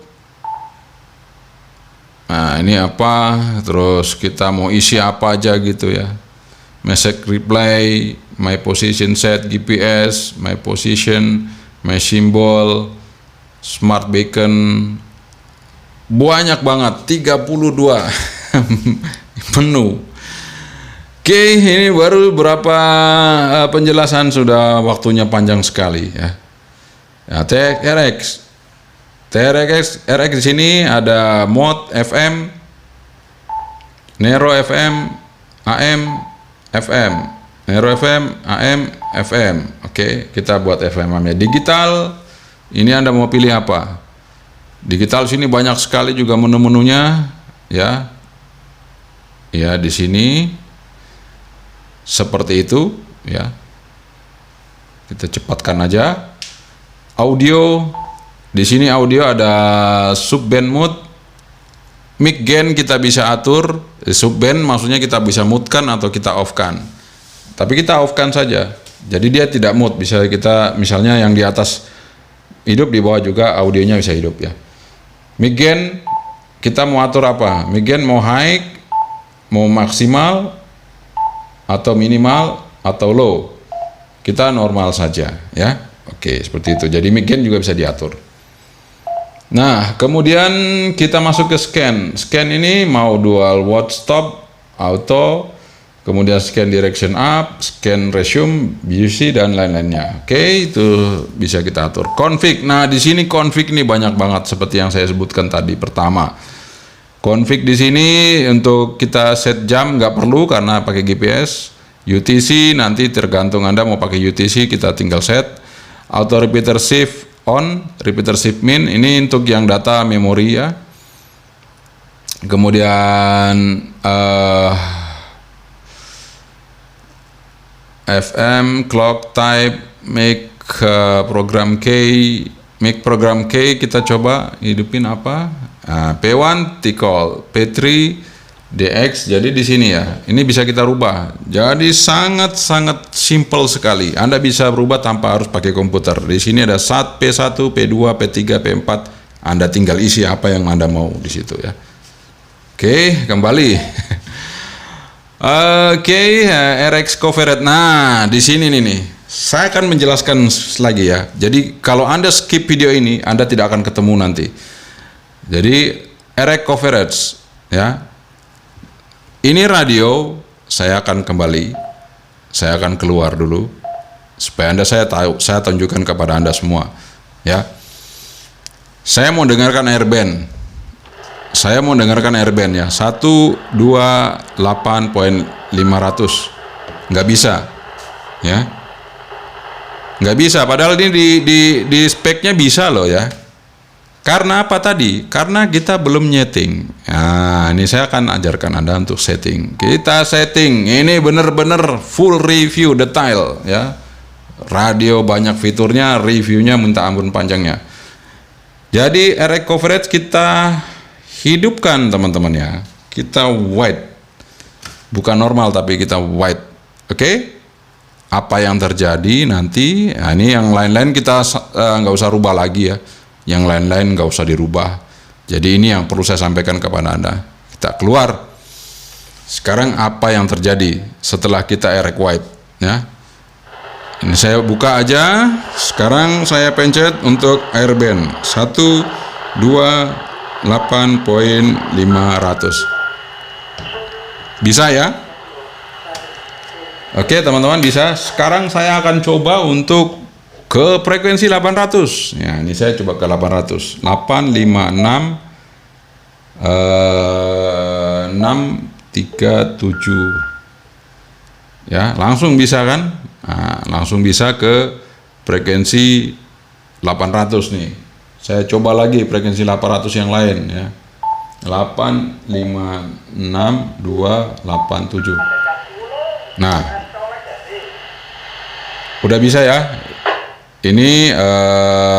Nah, ini apa, terus kita mau isi apa aja gitu ya. Message reply, my position set, GPS, my position, my symbol, smart beacon, banyak banget, 32 penuh. Oke, ini baru beberapa penjelasan, sudah waktunya panjang sekali ya. Ya, TRX di sini ada mode FM, Nero FM, AM, FM, Nero FM, AM, FM. Oke, kita buat FM ya. Digital, ini Anda mau pilih apa? Digital sini banyak sekali juga menu-menunya ya. Ya, di sini seperti itu ya. Kita cepatkan aja. Audio, di sini audio ada subband mode, mic gain kita bisa atur. Subband maksudnya kita bisa mute-kan atau kita off-kan. Tapi kita off-kan saja. Jadi dia tidak mute, bisa kita misalnya yang di atas hidup, di bawah juga audionya bisa hidup ya. Mic gain kita mau atur apa? Mic gain mau high, mau maksimal, atau minimal, atau low. Kita normal saja ya. Oke, seperti itu. Jadi mic gain juga bisa diatur. Nah, kemudian kita masuk ke scan. Scan ini mau dual watch stop, auto, kemudian scan direction up, scan resume, BUC dan lain-lainnya. Oke, itu bisa kita atur. Config. Nah, di sini config ini banyak banget seperti yang saya sebutkan tadi. Pertama, config di sini untuk kita set jam nggak perlu karena pakai GPS. UTC nanti tergantung Anda mau pakai UTC, kita tinggal set. Auto repeater shift on, repeater shift min, ini untuk yang data memori ya. Kemudian FM, clock type, make program key, make program key kita coba hidupin apa? P1 T-call, P3 DX. Jadi di sini ya, ini bisa kita rubah. Jadi sangat-sangat simple sekali. Anda bisa berubah tanpa harus pakai komputer. Di sini ada P1, P2, P3, P4. Anda tinggal isi apa yang Anda mau di situ ya. Oke, kembali. Oke, RX coverage. Nah, di sini nih. Saya akan menjelaskan lagi ya. Jadi kalau Anda skip video ini, Anda tidak akan ketemu nanti. Jadi RX coverage ya. Ini radio, saya akan kembali, saya akan keluar dulu supaya Anda saya tunjukkan kepada Anda semua, ya. Saya mau dengarkan airband, ya, 128.500, nggak bisa, ya, nggak bisa. Padahal ini di speknya bisa loh ya. Karena apa tadi? Karena kita belum nyeting. Nah, ini saya akan ajarkan Anda untuk setting. Kita setting. Ini benar-benar full review detail ya. Radio banyak fiturnya, reviewnya minta ampun panjangnya. Jadi RX coverage kita hidupkan teman-teman ya. Kita wide. Bukan normal tapi kita wide. Oke? Apa yang terjadi nanti? Nah, ini yang lain-lain kita nggak usah rubah lagi ya. Yang lain-lain nggak usah dirubah. Jadi ini yang perlu saya sampaikan kepada Anda. Kita keluar. Sekarang apa yang terjadi setelah kita RX wide ya? Ini saya buka aja. Sekarang saya pencet untuk airband 128.500. Bisa ya? Oke teman-teman, bisa. Sekarang saya akan coba untuk ke frekuensi 800. Ya, ini saya coba ke 800. 856 637. Ya, langsung bisa kan? Nah, langsung bisa ke frekuensi 800 nih. Saya coba lagi frekuensi 800 yang lain ya. 856287. Nah, udah bisa ya. Ini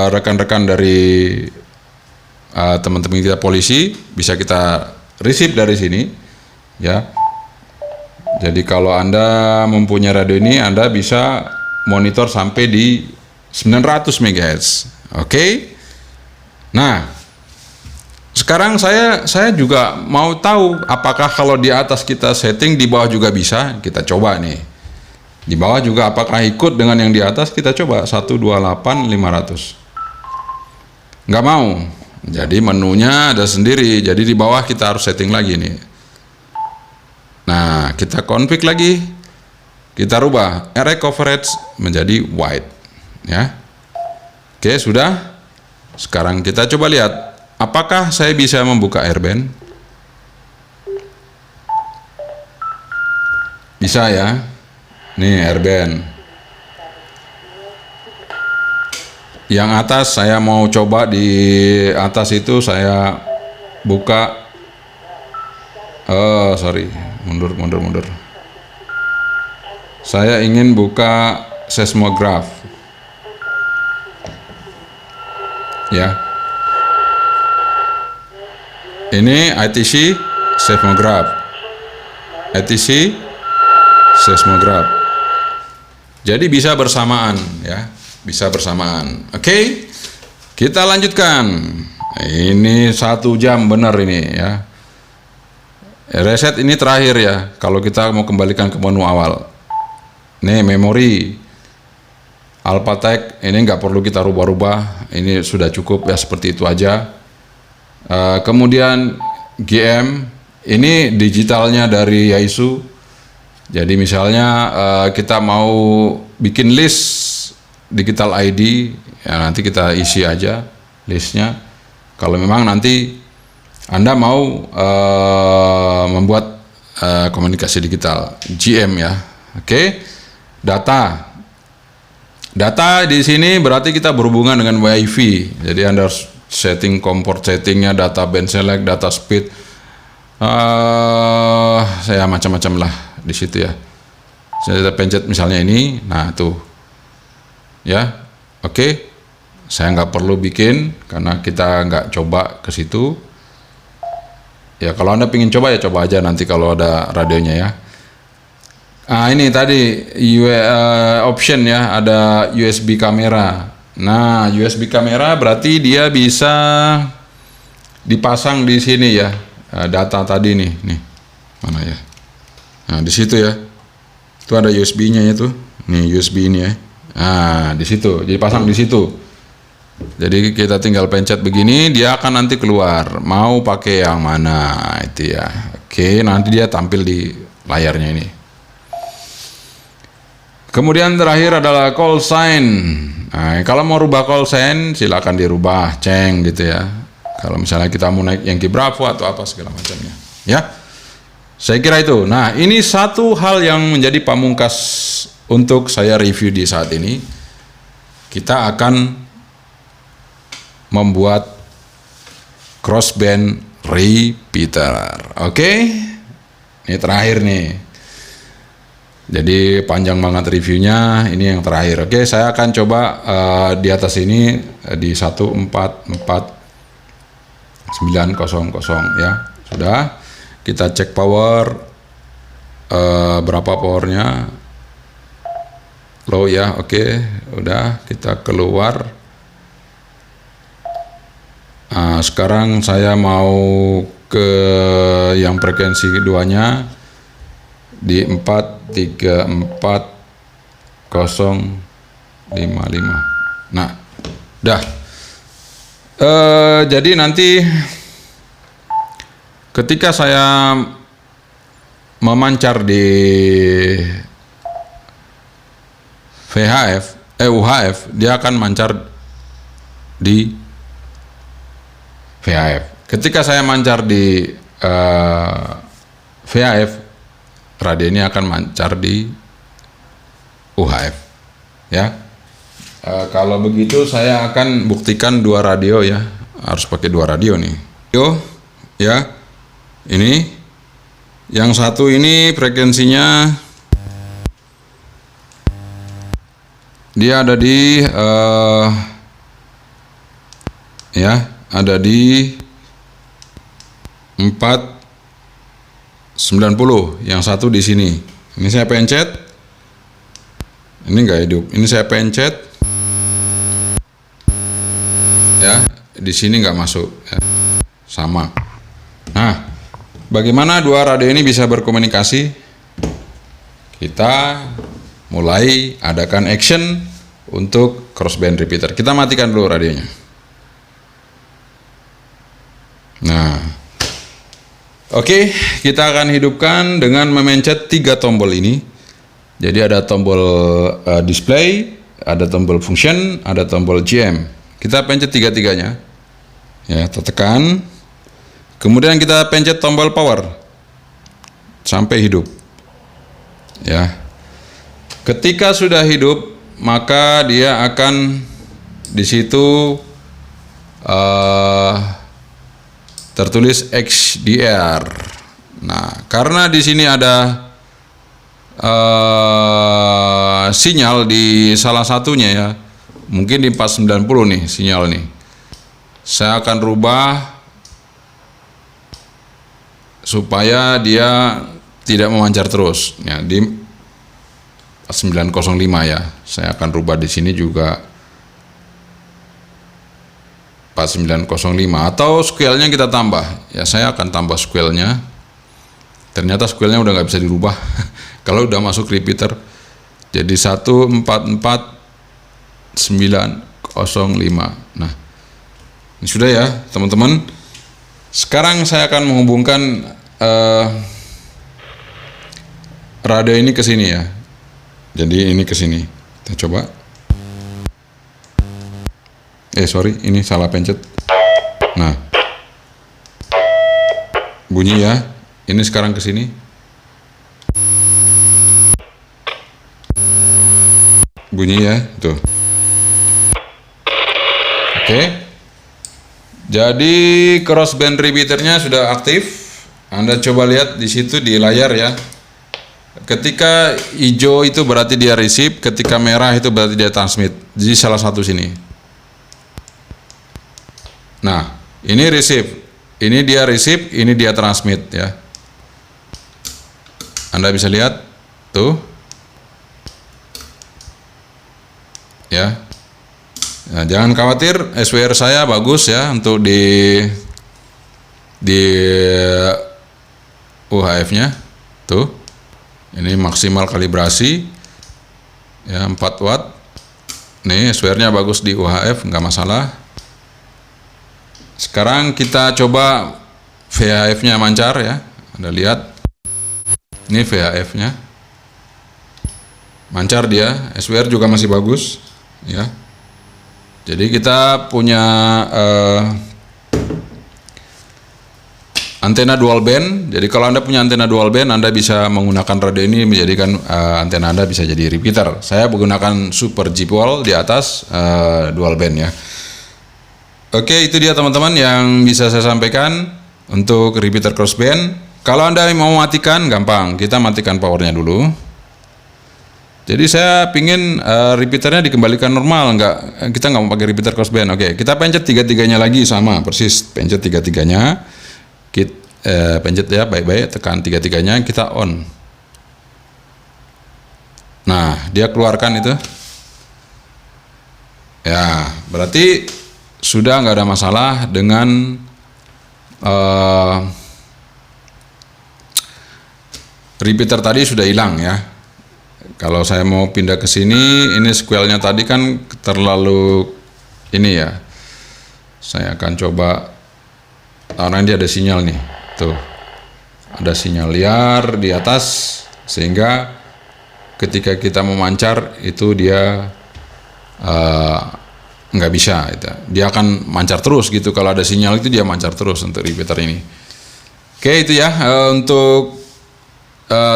rekan-rekan dari teman-teman kita polisi bisa kita receive dari sini ya. Jadi kalau Anda mempunyai radio ini, Anda bisa monitor sampai di 900 MHz. Oke. Nah, sekarang saya juga mau tahu apakah kalau di atas kita setting, di bawah juga bisa. Kita coba nih. Di bawah juga apakah ikut dengan yang di atas? Kita coba 128 500. Nggak mau. Jadi menunya ada sendiri. Jadi di bawah kita harus setting lagi nih. Nah, kita config lagi. Kita rubah array coverage menjadi white, ya. Oke, sudah. Sekarang kita coba lihat apakah saya bisa membuka airband. Bisa ya. Nih airband. Yang atas saya mau coba, di atas itu saya buka. Sorry, mundur. Saya ingin buka seismograph. Ya. Ini ITC seismograph. ITC seismograph. Jadi bisa bersamaan ya, bisa bersamaan. Oke. Kita lanjutkan. Ini 1 jam benar ini ya. Reset ini terakhir ya. Kalau kita mau kembalikan ke menu awal. Nih memori Alphatec ini nggak perlu kita rubah-rubah, ini sudah cukup ya, seperti itu aja. Kemudian GM ini digitalnya dari Yaesu. Jadi misalnya kita mau bikin list digital ID, ya nanti kita isi aja listnya. Kalau memang nanti Anda mau membuat komunikasi digital, GM ya. Oke. Data di sini berarti kita berhubungan dengan WiFi. Jadi Anda harus setting komport settingnya, data band select, data speed, saya macam-macam lah di situ ya. Saya pencet misalnya ini, nah tuh, ya, oke. Saya nggak perlu bikin karena kita nggak coba ke situ. Ya kalau Anda ingin coba ya coba aja nanti kalau ada radionya ya. Ini tadi option ya, ada USB kamera. Nah, USB kamera berarti dia bisa dipasang di sini ya. Data tadi nih, mana ya? Nah, di situ ya. Itu ada USB-nya itu. Nih USB ini ya. Nah, di situ. Jadi pasang di situ. Jadi kita tinggal pencet begini, dia akan nanti keluar. Mau pakai yang mana itu ya. Oke, nanti dia tampil di layarnya ini. Kemudian terakhir adalah call sign. Nah, kalau mau rubah call sign silakan dirubah, ceng gitu ya. Kalau misalnya kita mau naik Yankee Bravo atau apa segala macamnya, ya. Saya kira itu. Nah, ini satu hal yang menjadi pamungkas untuk saya review di saat ini. Kita akan membuat crossband repeater. Oke. Ini terakhir nih. Jadi panjang banget reviewnya, ini yang terakhir. Oke, saya akan coba di atas ini di 144.900 ya. Sudah, kita cek power, berapa powernya, low ya. Oke, udah, kita keluar. Sekarang saya mau ke yang frekuensi keduanya di 434.055. Nah, dah. Jadi nanti ketika saya memancar di UHF, dia akan mancar di VHF. Ketika saya mancar di VHF, radio ini akan mancar di UHF ya. Kalau begitu saya akan buktikan 2 radio ya, harus pakai 2 radio nih. Ya, ini yang satu ini frekuensinya dia ada di ada di 490, yang satu di sini. Ini saya pencet, ini nggak hidup. Ini saya pencet, ya di sini nggak masuk. Ya. sama. Nah, bagaimana dua radio ini bisa berkomunikasi? Kita mulai adakan action untuk crossband repeater. Kita matikan dulu radionya. Nah, oke, kita akan hidupkan dengan memencet 3 tombol ini. Jadi ada tombol display, ada tombol function, ada tombol GM. Kita pencet 3-tiganya. Ya, tekan. Kemudian kita pencet tombol power sampai hidup. Ya. Ketika sudah hidup, maka dia akan di situ tertulis HDR. Nah, karena di sini ada sinyal di salah satunya ya, mungkin di 490 nih sinyal nih. Saya akan rubah supaya dia tidak memancar terus. Ya, di 905 ya. Saya akan rubah di sini juga 4905 atau scale-nya kita tambah. Ya, saya akan tambah scale-nya. Ternyata scale-nya udah nggak bisa dirubah kalau udah masuk repeater. Jadi 144905. Nah, ini sudah ya, teman-teman. Sekarang saya akan menghubungkan radio ini ke sini ya. Jadi ini ke sini. Kita coba. Sorry, ini salah pencet. Nah, bunyi ya. Ini sekarang ke sini. Bunyi ya, tuh. Oke. Jadi crossband repeaternya sudah aktif. Anda coba lihat di situ di layar ya. Ketika hijau itu berarti dia receive, ketika merah itu berarti dia transmit. Jadi salah satu sini. Nah, ini receive, ini dia receive, ini dia transmit ya. Anda bisa lihat tuh, ya. Nah, jangan khawatir, SWR saya bagus ya untuk di UHF-nya, tuh. Ini maksimal kalibrasi, ya 4 watt. Nih SWR-nya bagus di UHF, nggak masalah. Sekarang kita coba VHF-nya mancar ya. Anda lihat. Ini VHF-nya. Mancar dia, SWR juga masih bagus ya. Jadi kita punya antena dual band. Jadi kalau Anda punya antena dual band, Anda bisa menggunakan radio ini menjadikan antena Anda bisa jadi repeater. Saya menggunakan Super Jeepwall di atas dual band ya. Oke, itu dia teman-teman yang bisa saya sampaikan untuk repeater crossband. Kalau Anda mau matikan, gampang. Kita matikan powernya dulu. Jadi saya pingin repeaternya dikembalikan normal, kita nggak mau pakai repeater crossband. Oke, kita pencet 3-tiganya lagi sama persis. Pencet 3-tiganya. Pencet ya baik-baik, tekan 3-tiganya, kita on. Nah, dia keluarkan itu. Ya, berarti sudah nggak ada masalah dengan repeater tadi sudah hilang ya. Kalau saya mau pindah ke sini, ini square-nya tadi kan terlalu ini ya. Saya akan coba, karena dia ada sinyal nih, tuh ada sinyal liar di atas, sehingga ketika kita memancar itu dia nggak bisa gitu. Dia akan mancar terus gitu. Kalau ada sinyal itu dia mancar terus untuk repeater ini. Oke, itu ya untuk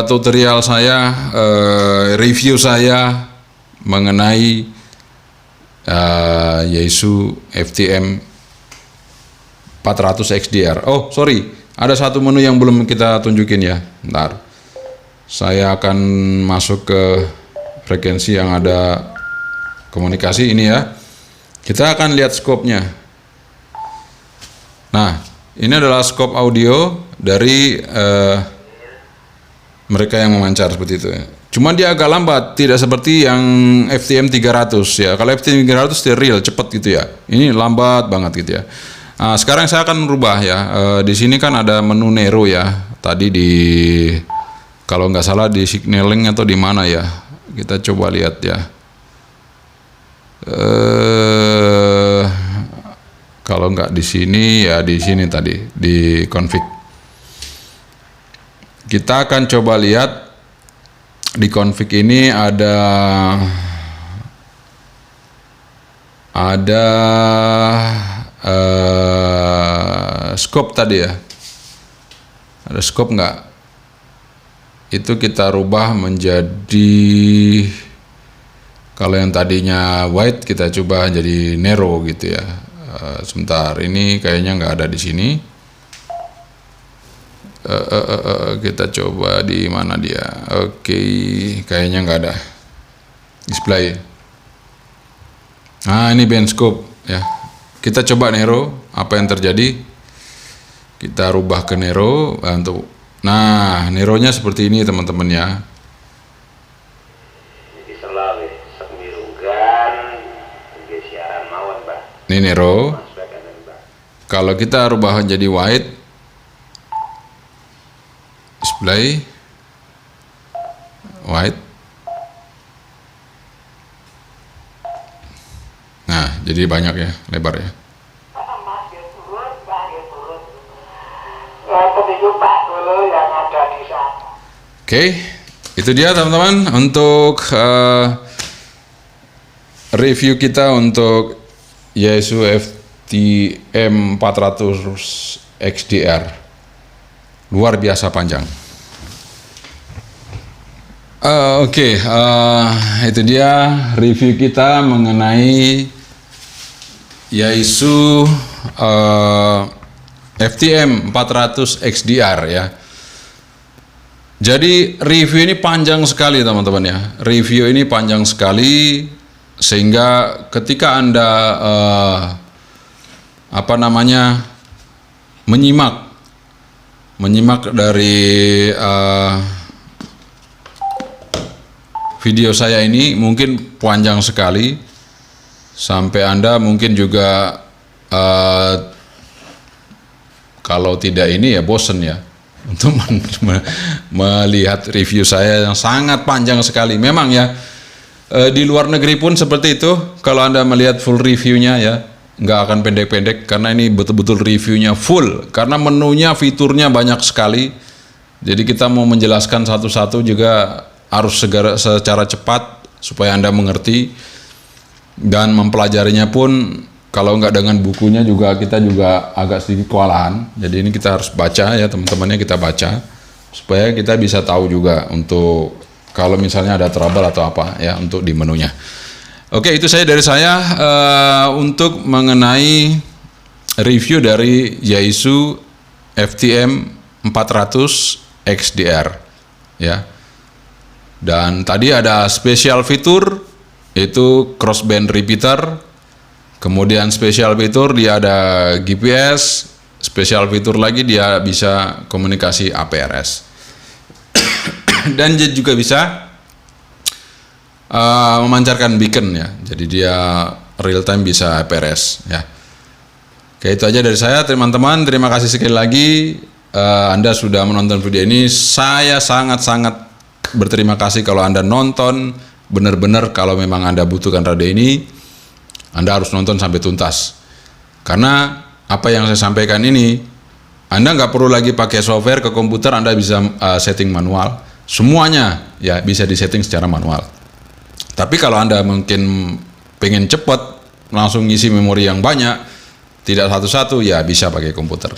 tutorial saya, review saya mengenai Yaesu FTM 400 XDR. Oh sorry, ada satu menu yang belum kita tunjukin ya. Bentar, saya akan masuk ke frekuensi yang ada komunikasi ini ya. Kita akan lihat scope-nya. Nah, ini adalah scope audio dari mereka yang memancar seperti itu ya. Cuma dia agak lambat, tidak seperti yang FTM 300 ya. Kalau FTM 300 dia real, cepat gitu ya. Ini lambat banget gitu ya. Sekarang saya akan merubah ya. Di sini kan ada menu Nero ya. Tadi kalau nggak salah di signaling atau di mana ya. Kita coba lihat ya. Kalau nggak di sini ya di sini tadi di config. Kita akan coba lihat di config ini ada scope tadi ya. Ada scope nggak? Itu kita rubah menjadi, kalau yang tadinya white kita coba jadi narrow gitu ya. Sebentar, ini kayaknya nggak ada di sini. Kita coba di mana dia? Oke, kayaknya nggak ada. Display. Nah, ini band scope ya. Kita coba narrow, apa yang terjadi? Kita rubah ke narrow untuk. Nah, narrow-nya seperti ini teman-teman ya. Ini narrow. Kalau kita rubah jadi white, display white. Nah, jadi banyak ya, lebar ya. Oke, itu dia teman-teman untuk review kita untuk Yaesu FTM 400 XDR. Luar biasa panjang. Oke, itu dia review kita mengenai Yaesu FTM 400 XDR ya. Jadi review ini panjang sekali teman-teman ya. Review ini panjang sekali sehingga ketika Anda menyimak dari video saya ini mungkin panjang sekali, sampai Anda mungkin juga kalau tidak ini ya bosen ya untuk melihat review saya yang sangat panjang sekali. Memang ya, di luar negeri pun seperti itu. Kalau Anda melihat full reviewnya ya, nggak akan pendek-pendek, karena ini betul-betul reviewnya full, karena menunya, fiturnya banyak sekali. Jadi kita mau menjelaskan satu-satu juga harus secara cepat supaya Anda mengerti, dan mempelajarinya pun kalau nggak dengan bukunya juga kita juga agak sedikit kewalahan. Jadi ini kita harus baca ya teman-temannya, kita baca supaya kita bisa tahu juga untuk kalau misalnya ada trouble atau apa ya untuk di menunya. Oke, itu dari saya untuk mengenai review dari Yaesu FTM 400 XDR ya. Dan tadi ada special fitur itu crossband repeater. Kemudian special fitur dia ada GPS, special fitur lagi dia bisa komunikasi APRS. Dan dia juga bisa memancarkan beacon ya. Jadi dia real time bisa APRS ya. Oke, itu aja dari saya teman-teman. Terima kasih sekali lagi Anda sudah menonton video ini. Saya sangat-sangat berterima kasih kalau Anda nonton. Benar-benar kalau memang Anda butuhkan radio ini, Anda harus nonton sampai tuntas. Karena apa yang saya sampaikan ini, Anda nggak perlu lagi pakai software ke komputer, Anda bisa setting manual. Semuanya ya bisa disetting secara manual. Tapi kalau Anda mungkin pengen cepat, langsung ngisi memori yang banyak, tidak satu-satu, ya bisa pakai komputer.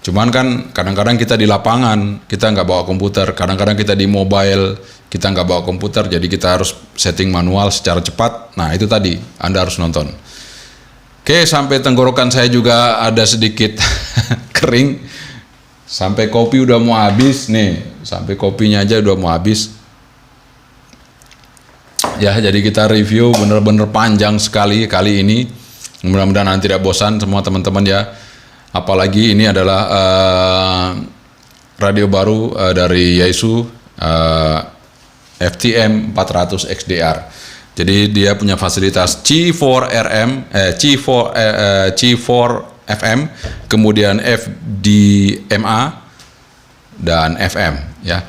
Cuman kan kadang-kadang kita di lapangan, kita nggak bawa komputer. Kadang-kadang kita di mobile, kita nggak bawa komputer. Jadi kita harus setting manual secara cepat. Nah itu tadi, Anda harus nonton. Oke, sampai tenggorokan saya juga ada sedikit kering. Sampai kopi udah mau habis nih. Sampai kopinya aja udah mau habis. Ya, jadi kita review bener-bener panjang sekali kali ini. Mudah-mudahan Anda tidak bosan semua teman-teman ya. Apalagi ini adalah radio baru dari Yaesu FTM 400 XDR. Jadi dia punya fasilitas C4 RM, C4 FM, kemudian F di MA dan FM ya.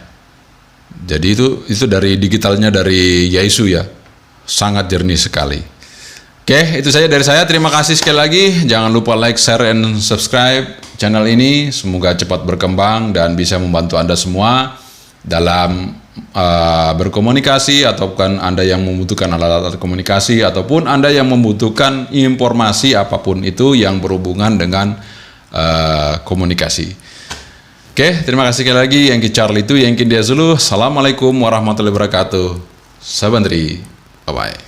Jadi itu dari digitalnya dari Yaesu ya. Sangat jernih sekali. Oke, itu saja dari saya. Terima kasih sekali lagi. Jangan lupa like, share, and subscribe channel ini. Semoga cepat berkembang dan bisa membantu Anda semua dalam berkomunikasi, ataupun Anda yang membutuhkan alat-alat komunikasi, ataupun Anda yang membutuhkan informasi apapun itu yang berhubungan dengan komunikasi. Oke, terima kasih sekali lagi. Yang Charlie itu, yang Dia Zulu. Assalamualaikum warahmatullahi wabarakatuh. Sabandri. Bye-bye.